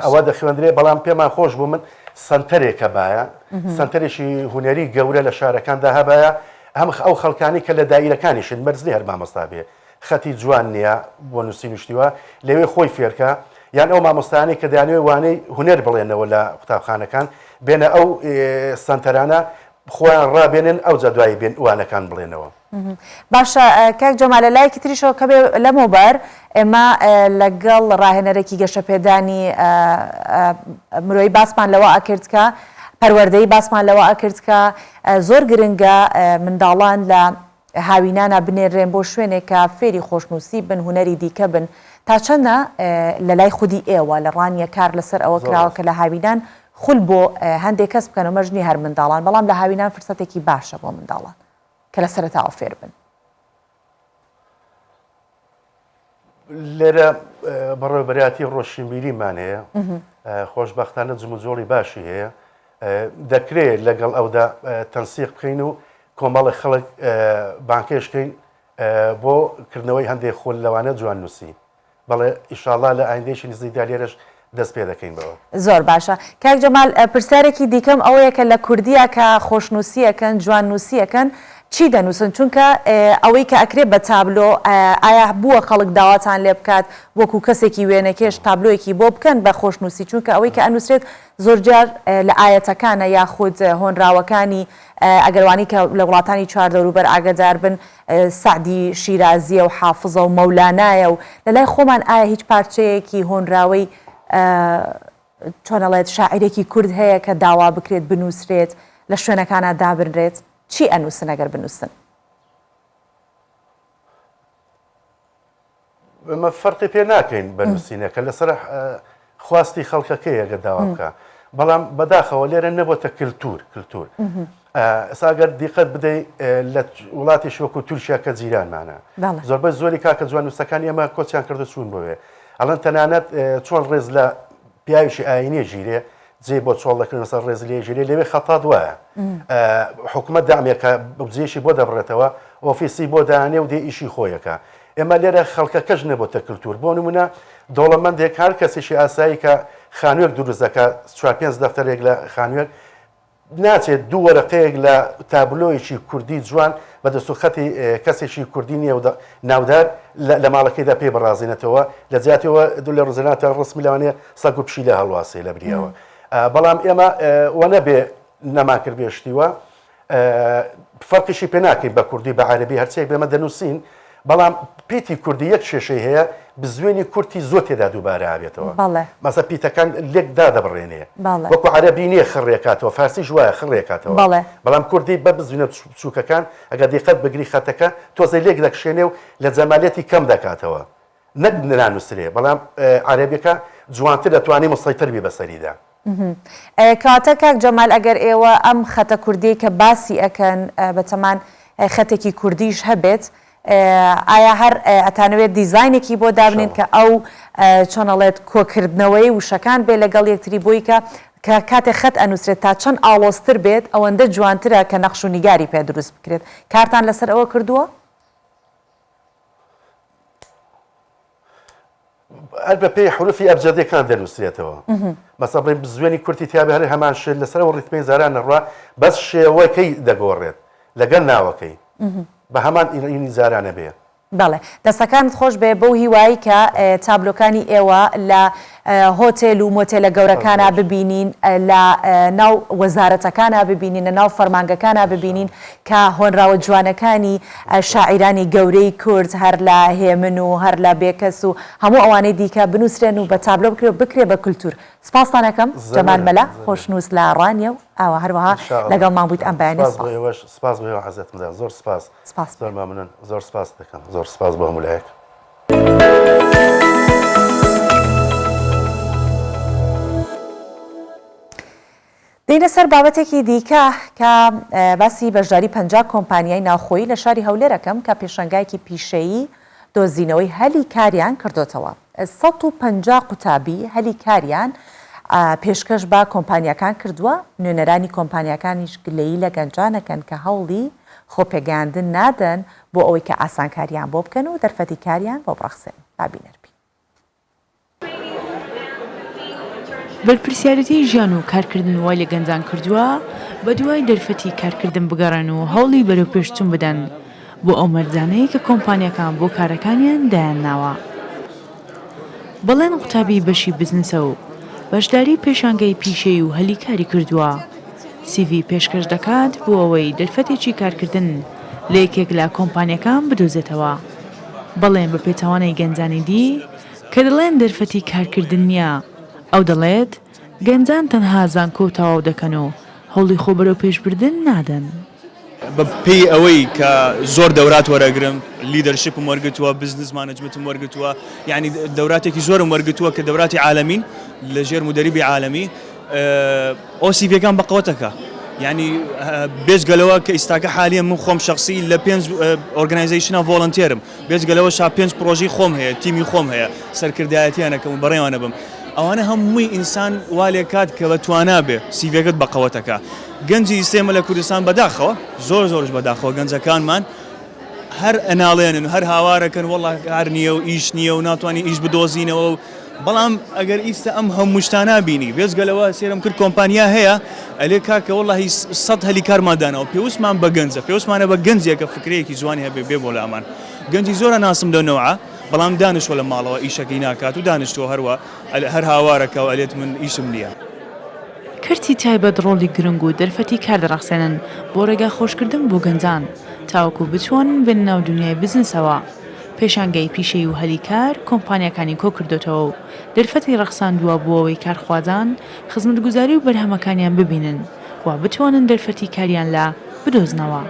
ئەوە دەخوێندرێ بەڵام پێمان خۆش بوو من سنتەرێکە باە سنتەرێکی هوەری گەورە لە شارەکاندا هەبایە هەم ئەو خەڵکانی کە لە دایرەکانیشن مەرزنی هەر مامۆستا بێ خەتی جوان نییە بۆ نووسی نوشتیوە لەوێ خۆی فێرکە یان ئەو مامۆستانی کە دانوێ وانەی هوەر بڵێنەوە لە قوتابخانەکان بێنە ئەو سنتەرانە خۆیان ڕابێنن ئەو جەدوایی بێن وانەکان بڵێنەوە. باشە کاک جەمال لە لایەکی تریشەوە کە بێ لەمەوبەر ئێمە لەگەڵ ڕاهێنەرێکی گەشەپێدانی مرۆیی باسمان لەوە ئەکرد کە پەروەردەی باسمان لەوە ئەکرد کە زۆر گرنگە منداڵان لە هاوینانە بنێرێن بۆ شوێنێکە فێری خۆشنووسی بن هوەری دیکە بن تا چەندە لە لای خودی ئێوە لە ڕانیە کار لەسەر ئەوە کراوە کە لە هاوینان خول بۆ هەندێک کەس بکەن و مەژنی هەر منداڵان بەڵام لە هاوینان فرسەتێکی باشە بۆ منداڵان کە لە سەرەتاوە فێر بن. لێرە بەڕێوەبەرایەتی ڕۆژشنبیریمان هەیە خۆشببختانە جموجۆڵی باشی هەیە دەکرێت لەگەڵ ئەودا تەنسیق بکەین و کۆمەڵی خەڵک بانکێشکەین بۆ کردنەوەی هەندێک خۆل لەوانە جوان نووسی بەڵێ ئیشاڵا لە ئایندێکی نزیکدا لێرەش دەست پێ دەکەین بەوە. زۆر باشە کاک جەمال پرسیارێکی دیکەم ئەوەیە کە لە کوردیە کە خۆشنووسیەکەن جوان نووسیەکەن چی دەنووسن چونکە ئەوەی کە ئەکرێت بە تابلۆ ئایا بووە خەڵک داواتان لێ بکات وەکو کەسێکی وێنەکێش تابلۆیەکی بۆ بکەن بە خۆشنووسی چونکە ئەوەی کە ئەنووسێت زۆرجار لە ئاەتەکانە یاخود هۆنراوەکانی ئەگەروانی کە لە وڵاتانی چواردەوروبەر ئاگدار بن سعدی شیرازیە و حافظە و مەولانایە و لە لای خۆمان ئایا هیچ پارچەیەکی هۆنراوەی چۆنەڵێت شاعیرێکی کورد هەیە کە داوا بکرێت بنووسرێت لە شوێنەکانە دابنرێت چی ئەنووسن ئەگەر بنووسن؟ ئەمە فەرقی پێ ناکەین بەنووسینەکە لەسەر خواستی خەڵکەکەی ئەگە داوا بکە بەڵام بەداخەوە لێرە نەبووتە کللتور ئەساگەر دیقەت بدەیت لە وڵاتی شوەکو تورکیا کە جیرانمانە زۆربەی زۆری کاکە جوان نووسەکانی ئەمە کۆچیان کردو چوون بۆوێ ئەڵەن تەنانەت چۆن ڕێز لە پیاویشی ئاینێ ژیرێ جێ بۆ چۆڵ دەکردن سەر ڕێز لێ ژیرێ لەوێ خەتا دوایە حکوومەت دامێکە بجێشی بۆ دەبڕێتەوە ئۆفیسی بۆ دانێ و دێ ئیشی خۆیەکە ئێمە لێرە خەڵکەکەش نەبووتە کللتور بۆ نمونە دەوڵەمەندێک هەر کەسێکی ئاسایی کە خانوێک دروست دەکە 4-5 دەفتەرێک لە خانوێک ناچێت دوو وەرەقەیەک لە تابلۆیەکی کوردی جوان بە دەستوخەتی کەسێکی کوردی نیە و ناودار لە ماڵەکەیدا پێ بەڕازینەتەوە لە جیاتەوە دوو لە ڕزاناتە ڕسمی لەوانەیە سەگ و پشی لە هەڵواسی لە بریەوە بەڵام ئێمە وە نەبێ نەماکرد بێشتیوە فەرقیشی پێ ناکەین بە کوردی بە عەرەبی هەرچێک بێمە دەنووسین بەڵام پیتی کوردی یەک کێشەی هەیە بزوێنی کورتی زۆر تێدا دووبارە ئابێتەوە مەسە پیتەکان لێکدا دەبڕێنێ وەکو عەرەبی نییە خڕێکاتەوە فارسی ژوایە خڕێکاتەوە بەڵام کوردی بە بزوێنە چووکەکان ئەگەر دیقەت بگری خەتەکە تۆزەی لێک دەکشێنێ و لە جەمالەتی کەم دەکاتەوە نەک نانووسرێ بەڵام عەرەبیەکە جوانتر دەتوانێت مسەیتر بێ بەسەریدا. کاتە کاک جەمال ئەگەر ئێوە ئەم خەتە کوردی کە باسی ئەکەن بەتەمان خەتێکی کوردیش هەبێت ئایا هەر ئەتانەوێت دیزاینێکی بۆ دابنێت کە ئەو چۆنەڵێت کۆکردنەوەی وشەکان بێ لەگەڵ یەکتری بۆی کە کاتێک خەت ئەنووسرێت تا چەند ئاڵۆستر بێت ئەوەندە جوانترە کە نەخش و نیگاری پێ دروست بکرێت کارتان لەسەر ئەوە کردووە؟ هەر بە پێی حروفی ئەبجەدیەکان دەنووسێتەوە مەسەڵ بڵێن زوێنی کورتی تیابێ هەر هەمان شێت لەسەرەوە ڕیتمەی زاران نەڕوا بەس شێوەکەی دەگۆڕێت لەگەڵ ناوەکەی بە هەمان ئینی زارانە بێ. بەڵێ دەستەکانت خۆش بێ بەو هیوایی کە تابلۆکانی ئێوە لە هۆتێل و مۆتێلە گەورەکانە ببینین لە ناو وەزارەتەکانە ببینین لە ناو فەرمانگەکانە ببینین کە هۆنراوە جوانەکانی شاعیرانی گەورەی کورد هەر لە هێمن و هەر لە بێکەس و هەموو ئەوانەی دیکە بنووسرێن و بە تابلۆ بکرێ بە کولتور. سپاسانەکەم جەمال مەلا خۆشنووس لە ڕانیە و ئەوە هەروەها لەگەڵمان بوویت ئەم بەیانێ. سپاس بۆ حەزەتمدا زۆر سپاس زۆر مامنن زۆر سپاس دەکەم زۆر سپاس بۆ هەموو لایەک. دێنە سەر بابەتێکی دیکە کە باسی بەشداری 50 کۆمپانیای ناوخۆیی لە شاری هەولێرەکەم کە پێشەنگایەکی پیشەیی دۆزینەوەی هەلی کاریان کردوتەوە. 150 قوتابی هەلی کاریان پێشکەش بە کۆمپانیەکان کردووە. نوێنەرانی کۆمپانیەکانیش گلەیی لە گەنجانەکەن کە هەوڵی خۆپێگەاندن نادەن بۆ ئەوەی کە ئاسانکاریان بۆ بکەن و دەرفەتی کاریان بۆ بڕەخسێن. بابینەربی بەرپرسیارەتی ژیان و کارکردن وای لە گەنجان کردووە بە دوای دەرفەتی کارکردن بگەڕێن و هەوڵی بەرەو پێشچوون بدەن بۆ ئەو مەرجانەیە کە کۆمپانیەکان بۆ کارەکانیان دایانناوە. بەڵێن قوتابی بەشی بزنسە و بەشداری پێشانگەی پیشەی و هەلی کاری کردووە. CV پێشکەش دەکات بۆ ئەوەی دەرفەتێکی کارکردن لە یەکێک لە کۆمپانیەکان بدۆزێتەوە. بەڵێن بە پێچەوانەی گەنجانی دی کە دەڵێن دەرفەتی کارکردن نییە ئەو دەڵێت گەنجان تەنها زانکۆ و تەواو دەکەن و هەوڵی خۆ بەرەو پێشبردن نادەن. بە پێی ئەوەی کە زۆر دەورات وەرەگرم لیدەرشیپم وەرگتووە بزنس مانەجمنتم وەرگتووە یعنی دەوراتێکی زۆرم وەرگتووە کە دەوراتی عالەمین لە ژێر مدەریبی عالەمی ئۆسیڤەکان بەقەوەتەکە یعنی بێجگەلەوە کە ئیستاکە حالیە من خۆم شخصی لە 5 ئۆرگانایزیشنە ڤۆڵنتێرم بێجگەلەوە 5 پرۆژی خۆم هەیە تیمی خۆم هەیە سەرکردایەتیانەکەم و بەڕێوانە بم ئەوانە هەمووی ئینسان وا لێ کات کە بە توانە بێ سیڤەکەت بەقەوەتەکە. گەنجی ئێمە لە کوردستان بەداخەوە زۆرش بەداخەوە گەنجەکانمان هەر ئەناڵێنن و هەر هاوارەکەن وەڵا کار نییە و ئیش نییە و ناتوانانی ئیش بدۆزینەوە و بەڵام ئەگەر ئیستا ئەم هەموو شتانە بینی بێزگەلەوە سێرم کرد کۆمپانیا هەیە ئەلێ کاکە وەڵی 100 هەلی کارمادانەوە پێویستمان بە گەنجە پێویستمانە بە گەنجێکە فکرەیەکی جوانی هەبێ بێ بۆ لامان. گەنجی زۆرە ناسم دەنەوە بەڵام دانیشتوە لە ماڵەوە ئیشەکەی ناکات و دانیشتوە هەروە هەر هاوارەکە و ئەلێت من ئیشم نییە. کەرتی تایبەت ڕۆڵی گرنگ و دەرفەتی کار دەڕەخسێنن بۆ ڕێگا خۆشکردن بۆ گەنجان تاوەکو بتوانن بن ناو دنیای بزنسەوە. پێشانگەی پیشەی و هەلی کار کۆمپانیەکانی کۆ کردوتەوە و دەرفەتی ڕەخساندووە بۆ ئەوەی کارخوازان خزمەتگوزاری و بەرهەمەکانیان ببینن و بتوانن دەرفەتی کاریان لا بدۆزنەوە.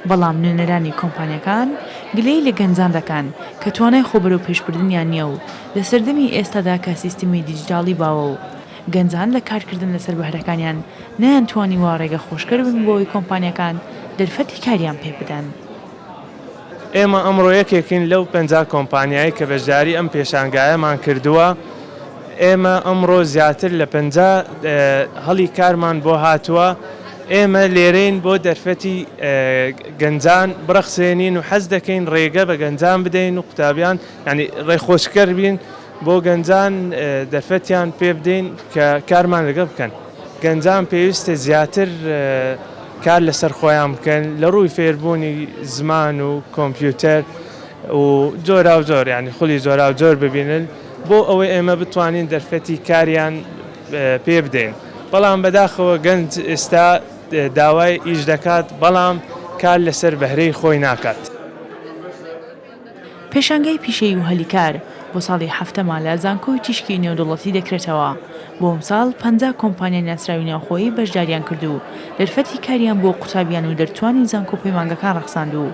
بەڵام نوێنەرانی کۆمپانیەکان گلەی لە گەنجان دەکەن کە توانای خۆبەرەو پێشبردنیان نییە و لە سەردەمی ئێستادا کە سیستمی دیجیتاڵی باوە و گەنجان لە کارکردن لەسەر بەهرەکانیان نەیانتوانی وا ڕێگە خۆشکەر بن بۆی کۆمپانیەکان دەرفەتی کاریان پێ بدەن. ئێمە ئەمڕۆ یەکێکین لەو 50 کۆمپانیایی کە بەشداری ئەم پێشانگایەمان کردووە. ئێمە ئەمڕۆ زیاتر لە 50 هەڵی کارمان بۆ هاتووە. ئێمە لێرەین بۆ دەرفەتی گەنجان بڕەخسێنین و حەز دەکەین ڕێگە بە گەنجان بدەین و قوتابیان ینی ڕێخۆشکەر بین بۆ گەنجان دەرفەتیان پێ بدەین کە کارمان لەگە بکەن. گەنجان پێویستە زیاتر کار لەسەر خۆیان بکەن لە ڕووی فێربوونی زمان و کۆمپیوتەر و جۆرا و جۆر ینی خولی جۆرا و جۆر ببینن بۆ ئەوەی ئێمە بتوانین دەرفەتی کاریان پێ بدەین. بەڵام بەداخەوە گەنج ئێستا داوای ئیش دەکات بەڵام کار لەسەر بەهرەی خۆی ناکات. پێشانگەی پیشەی و هەلیکار بۆ ساڵی هەفتەما لە زانکۆی تیشکی نێودوڵەتی دەکرێتەوە. بۆ ئەم ساڵ 50 کۆمپانیای ناسراوی ناوخۆیی بەشداریان کرد و دەرفەتی کاریان بۆ قوتابیان و دەرتوانی زانکۆ پەیمانگەکان ڕەخساند و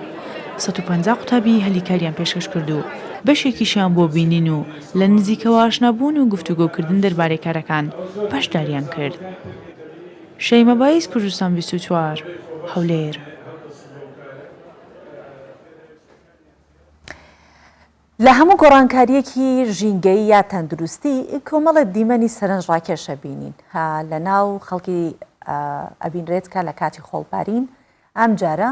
150 قوتابی هەلیکاریان پێشکەش کرد و بەشێکیشیان بۆ بینین و لە نزیکەوە ئاشنابوون و گفتوگۆکردن دەربارەی کارەکان بەشداریان کرد. شەیمە بایس کوردستان 24 هەولێر. لە هەموو گۆڕانکاریەکی ژینگەی یا تەندروستی کۆمەڵە دیمەنی سەرنجڕاکێشە بینین لە ناو خەڵکی ئەبینرێت کە لە کاتی خۆڵبارین ئەم جارە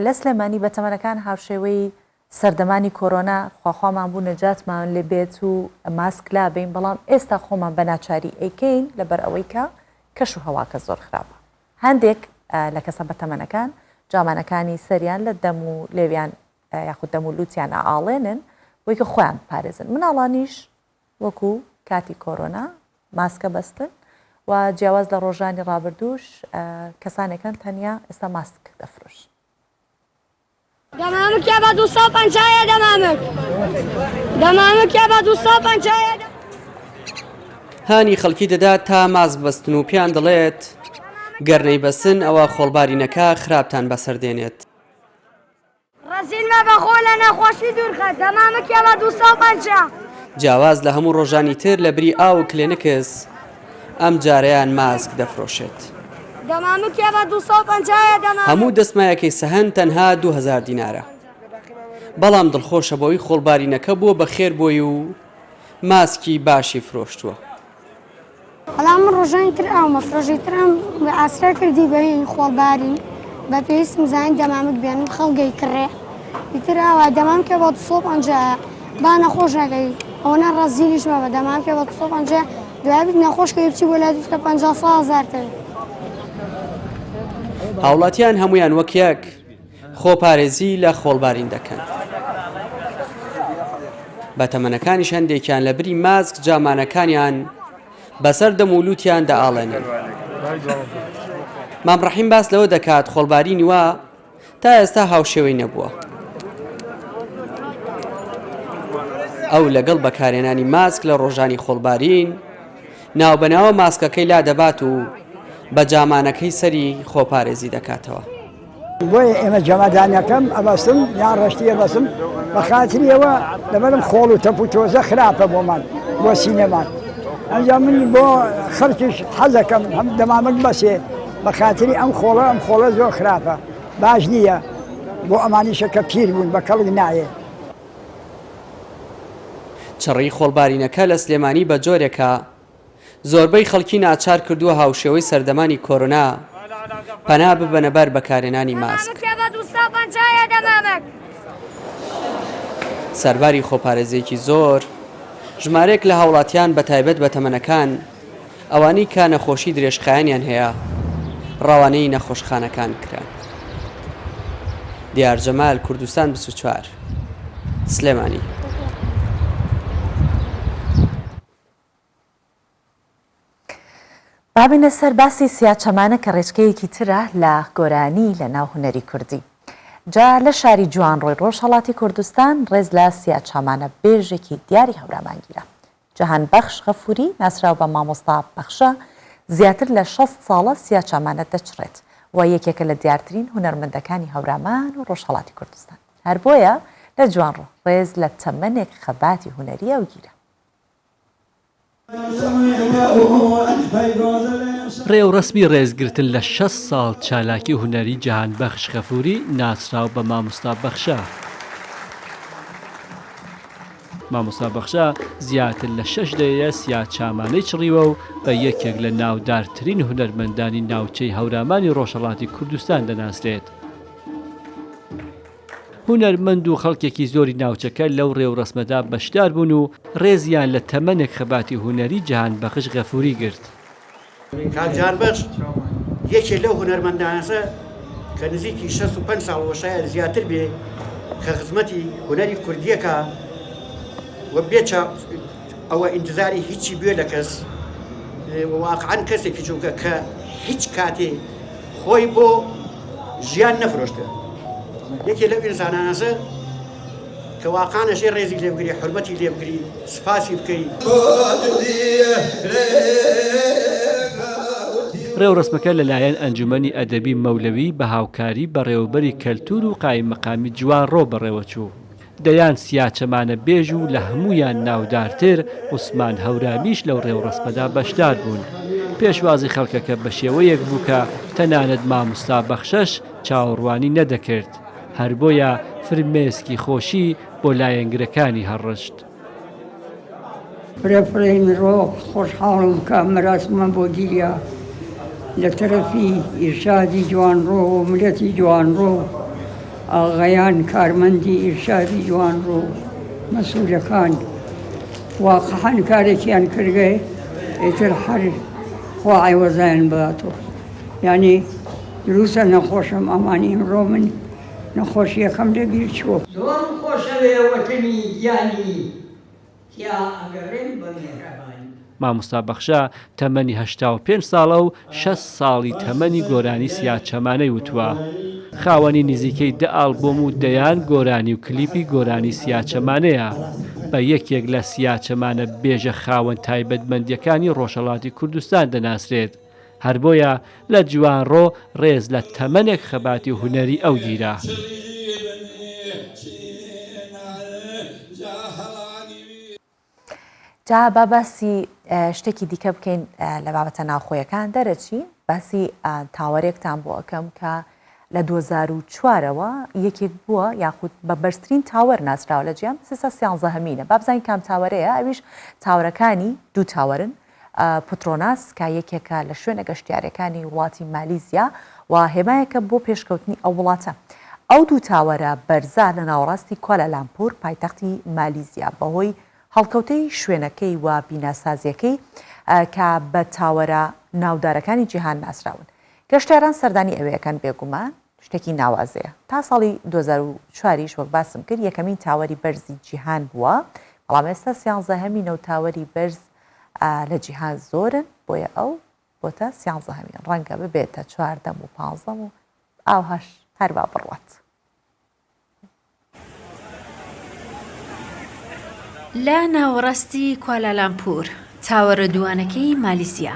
لە سلێمانی بە تەمەنەکان هاوشێوەی سەردەمانی کۆرۆنا خواخوامان بوو نەجاتمان لێ بێت و ماسک لا بین بەڵام ئێستا خۆمان بە ناچاری ئەیکەین لەبەر ئەوەی کە کەش و هەواکە زۆر خراپە. هەندێک لە کەسە بەتەمەنەکان جامانەکانی سەریان لە دەم و لێویان یاخود دەم و لووتیان ئاڵێنن بۆی کە خۆیان پارێزن. مناڵانیش وەکو کاتی کۆرۆنا ماسکە بەستن و جیاواز لە ڕۆژانی ڕابردووش کەسانێکان تەنیا ئێستا ماسک دەفرۆشن. دەمامک یا بە 250 دەمامک یا بە 250 هانی خەڵکی دەدات تا ماسک بەستن و پیان دەڵێت گەرنەی بەسن ئەوە خۆڵبارینەکە خراپتان بەسەردێنێت. ڕەزیلمە بەخۆ لە نەخۆشی دوورخە دەمامک یا بە 250. جیاواز لە هەموو ڕۆژانی تر لە بری ئاو و کلێنکس ئەم جارەیان ماسک دەفرۆشێت. دەمامک یا بە 250 هەموو دەستمایەکەی سەهەن تەنها 2000 دینارە. بەڵام دڵخۆشە بەوەی خۆڵبارینەکە بووە بە خێر بۆی و ماسکی باشی فرۆشتووە. بەڵام من ڕۆژانی تر ئەومە فرۆژی ترم بە ئاسرا کردی بە خۆڵبارین بە پێویستم زانین دەمامک بێنم خەڵگەی کڕێ دیتر ئاوا دەمامکە بە 250 با نەخۆش نەکەی ئەوە ڕەزیلیشمە بە دەمامکە بە 250 دوای بیت نەخۆشکەی بچی بۆ لای دوکە 50,000 تر. هاوڵاتیان هەمویان وەک یەک خۆپارێزی لە خۆڵبارین دەکەن. بەتەمەنەکانی هەندێکیان لە بری ماسک جامانەکانیان بەسەر دەم و لووتیان دەئاڵێنن. مام ڕەحیم باس لەوە دەکات خۆڵبارینی وا تا ئێستا هاوشێوەی نەبووە. ئەو لەگەڵ بەکارهێنانی ماسک لە ڕۆژانی خۆڵبارین ناوبەناوە ماسکەکەی لا دەبات و بە جامانەکەی سەری خۆپارێزی دەکاتەوە. بۆیە ئێمە جەمادانەکەم ئەبەستم یان ڕشتی ئەبەستم بە خاتریەوە لەبەرم خۆڵ و تەپ و تۆزە خراپە بۆمان بۆ سینەمان. ئەنجا من بۆ خەڵکیش حەزەکەم هەم دەمامک بەسێ بە خاتری ئەم خۆڵە زۆر خراپە باش نییە بۆ ئەمانیشە کە پیر بوون بە کەڵک نایە. چڕی خۆڵبارینەکە لە سلێمانی بە جۆرێکە زۆربەی خەڵکی ناچار کردووە هاوشێوەی سەردەمانی کۆرۆنا پەنا ببەنە بەر بەکارهێنانی ماسک. سەرباری خۆپارێزیەکی زۆر ژمارێک لە هاوڵاتیان بە تایبەت بە تەمەنەکان ئەوانەی کە نەخۆشی درێژخایەنیان هەیە ڕەوانەی نەخۆشخانەکان کران. دیار جەمال کوردستان 24 سلێمانی. بابینە سەر باسی سیاچەمانە کە ڕێچکەیەکی ترە لە گۆرانی لە ناو هونەری کوردی. جا لە شاری جوانڕۆی ڕۆژهەڵاتی کوردستان ڕێز لە سیاچەمانە بێژێکی دیاری هەورامانگیرە. جەهان بەخش غەفوری ناسراو بە مامۆستا بەخشە زیاتر لە 60 ساڵە سیاچەمانە دەچڕێت و یەکێکە لە دیارترین هونەرمەندەکانی هەورامان و ڕۆژهەڵاتی کوردستان. هەر بۆیە لە جوانڕۆ ڕێز لە تەمەنێک خەباتی هونەریە و گیرە. ڕێوڕسمی ڕێزگرتن لە 60 ساڵ چالاکی هونەری جەهان بەخش غەفوری ناسراو بە مامۆستا بەخشە. مامۆستا بەخشە زیاتر لە 6 دەیە سیاچەمانەی چڕیوە و بە یەکێک لە ناودارترین هونەرمەندانی ناوچەی هەورامانی ڕۆژهەڵاتی کوردستان دەناسرێت. هونەرمەند و خەڵکێکی زۆری ناوچەکە لەو ڕێوڕسمەدا بەشدار بوون و ڕێزیان لە تەمەنێک خەباتی هونەری جەهان بەخش غەفوری گرت. جەهان بەخش یەکێک لەو هونەرمەندانەسە کە نزیکی 65 ساڵ وەشایە زیاتر بێ کە خزمەتی هونەری کوردیەکە و بێچە ئەوە ئینتزاری هیچی بێ لە کەس واقعاً کەسێکی چووکە کە هیچ کاتێ خۆی بۆ ژیان نەفرۆشتە. یەکێ لەو ئینسانانەسە کە واقعانەشێ ڕێزی لێ بگری حورمەتی لێ بگری سپاسی بکەی. ڕێوڕسمەکە لەلایەن ئەنجومەنی ئەدەبی مەولەوی بە هاوکاری بە ڕێوەبەری کەلتور و قایم مەقامی جوانڕۆ بەڕێوەچوو. دەیان سیاچەمانە بێژ و لە هەمویان ناودارتر عوسمان هەورامیش لەو ڕێوڕسمەدا بەشدار بوون. پێشوازی خەڵکەکە بە شێوەیەک بوو کە تەنانەت مامۆستا بەخشەش چاوەڕوانی نەدەکرد. هەر بۆیە فرمێسکی خۆشی بۆ لایەنگرەکانی هەڕشت. فرێفرەی مرۆ خۆشحاڵم کە مەراسمە بۆ گیریا لە تەرەفی ئیرشادی جوانڕۆ و ملەتی جوانڕۆ ئاغایان کارمەندی ئیرشادی جوانڕۆ مەسوولەکان واقعەن کارێکیان کردگە ئیتر هەر خوا عیوەزایان بڵاتەوە یعنی دروستە نەخۆشم ئەمانی ئەمڕۆ من نەخۆشیەکەم لەبیر چووە زۆر خۆشەوێ وەتنی گیانی تیا ئەگەڕێن بە میهرەبانی مامۆستا بەخشا تەمەنی 85 ساڵە و 6 ساڵی تەمەنی گۆرانی سیاچەمانەی وتووە. خاوەنی نزیکەی 10 ئالبۆم و دەیان گۆرانی و کلیپی گۆرانی سیاچەمانەیە بە یەکێک لە سیاچەمانە بێژە خاوەن تایبەتمەندیەکانی ڕۆژهەڵاتی کوردستان دەناسرێت. هەر بۆیە لە جوانڕۆ ڕێز لە تەمەنێک خەباتی هونەری ئەو گیرە. جا با باسی شتێکی دیکە بکەین لە بابەتە ناوخۆیەکان دەرەچین باسی تاوەرێکتان بۆ ئەەکەم کە لە 2004ەوە یەکێک بووە یاخود بە بەرزترین تاوەر ناسراوە لە جیان 13 با بزانین کام تاوەرەیە ئەویش تاوەرەکانی دوو تاوەرن پترۆناس کە یەکێکە لە شوێنە گەشتیارەکانی وڵاتی مالیزیا و هێمایەکە بۆ پێشکەوتنی ئەو وڵاتە. ئەو دوو تاوەرە بەرزە لە ناوەڕاستی کوالالامپور پایتەختی مالیزیا بەهۆی هەڵکەوتەی شوێنەکەی و بیناسازیەکەی کە بە تاوەرە ناودارەکانی جیهان ناسراون. گەشتیاران سەردانی ئەوەیەکەن بێگومان شتێکی ناوازەیە. تا ساڵی 2004 وەک باسم کرد یەکەمین تاوەری بەرزی جیهان بووە، بەڵام ئێستا 13 نەو تاوەری بەرز لە جیهان زۆرن بۆیە ئەو بۆتە 13 ڕەنگە ببێتە 14 و 15 و ئاوهەش هەر با بڕوات. لە ناوەڕاستی کوالالامپور تاوەرە دووانەکەی مالیزیا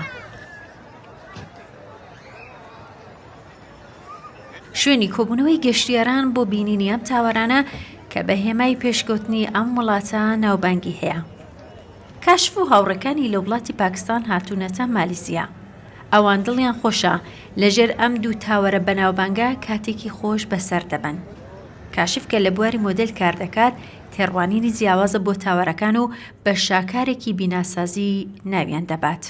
شوێنی کۆبوونەوەی گەشتیاران بۆ بینینی ئەم تاوەرانە کە بە هێمای پێشکەوتنی ئەم وڵاتە ناوبانگی هەیە. کاشف و هاوڕەکانی لە وڵاتی پاکستان هاتوونەتە مالیزیا. ئەوان دڵیان خۆشە لەژێر ئەم دوو تاوەرە بەناوبانگە کاتێکی خۆش بەسەر دەبن. کاشف کە لە بواری مۆدل کار دەکات تێڕوانینی جیاوازە بۆ تاوەرەکان و بە شاکارێکی بیناسازی ناویان دەبات.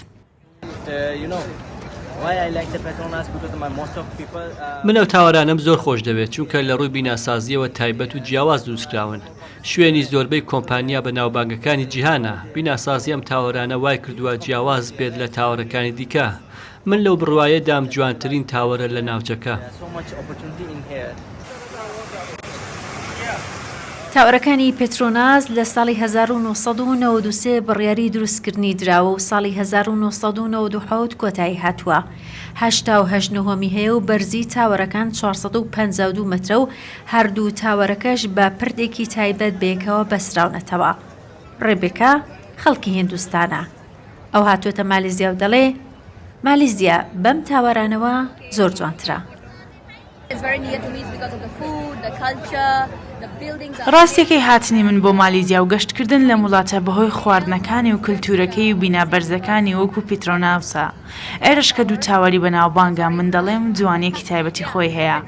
من ئەو تاوەرانم زۆر خۆش دەوێت چونکە لە ڕووی بیناسازیەوە تایبەت و جیاواز دروستکراون. شوێنی زۆربەی کۆمپانیا بە ناوبانگەکانی جیهانە. بیناسازی ئەم تاوەرانە وای کردووە جیاواز بێت لە تاوەرەکانی دیکە. من لەو بڕوایەدام جوانترین تاوەرە لە ناوچەکە. تاوەرەکانی پێترۆناز لە ساڵی 1993 بڕیاری دروستکردنی دراوە و ساڵی 1997 کۆتایی هاتووە. 89 هەیە و بەرزی تاوەرەکان 452 مترە و هەردوو تاوەرەکەش بە پردێکی تایبەت بێکەوە بەسراونەتەوە. ڕێبێکا خەڵکی هیندوستانە. ئەو هاتوۆتە مالیزیا و دەڵێ مالیزیا بەم تاوەرانەوە زۆر جوانترە. ڕاستیەکەی هاتنی من بۆ مالیزیا و گەشتکردن لە وڵاتە بەهۆی خواردنەکانی و کللتورەکەی و بینابەرزەکانی وەکو پیترۆناوسە. ئێرش کە دوو تاوەری بەناوبانگە من دەڵێم جوانیەکی تایبەتی خۆی هەیە.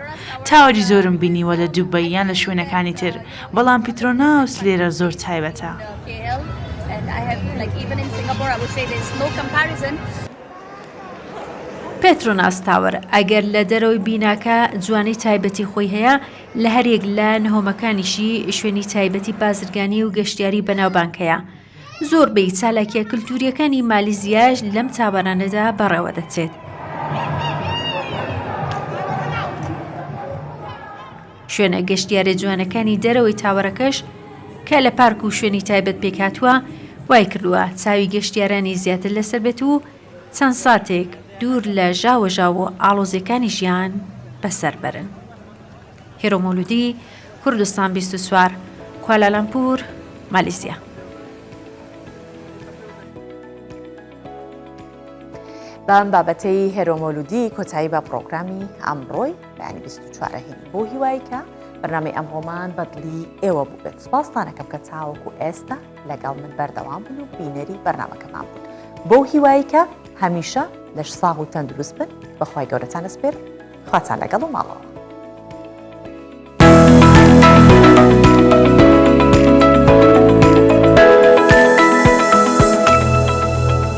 تاوەری زۆرم بینیوە لە دووبەییان لە شوێنەکانی تر، بەڵام پیترۆناوس لێرە زۆر تایبەتە. پێترۆناس تاوەر ئەگەر لە دەرەوەی بیناکە جوانی تایبەتی خۆی هەیە لە هەرێک لە نهۆمەکانیشی شوێنی تایبەتی بازرگانی و گەشتیاری بەناوبانگەیە. زۆربەی چالاکیە کللتوریەکانی مالیزیاش لەم تاوەرانەدا بەڕێوە دەچێت. شوێنە گەشتیارە جوانەکانی دەرەوەی تاوەرەکەش کە لە پارک و شوێنی تایبەت پێکاتووە وای کردووە چاوی گەشتیارانی زیاتر لەسەر بێت و چەند ساتێک دوور لە ژاوەژاو و ئاڵۆزیەکانی ژیان بەسەر بەرن. هێرۆمۆلودی کوردستان 24 کوالالامپور مالیزیا. بەم بابەتەی هێرۆمۆلودی کۆتایی بە پرۆگرامی ئەمڕۆی بەیانی 24 هینی بۆ هیواییکە بەرنامەی ئەمڕۆمان بەدڵی ئێوە بوو بێت. سپاستانەکەم کە تاوەکو ئێستا لەگەڵ من بەردەوام بوون و بینەری بەرنامەکەمان بوون. بۆ هیواییکە هەمیشە لەش ساغ و تەندروست بن بەخوای گەورەتان ئەسپێرم. خواتان لەگەڵ و ماڵەوە.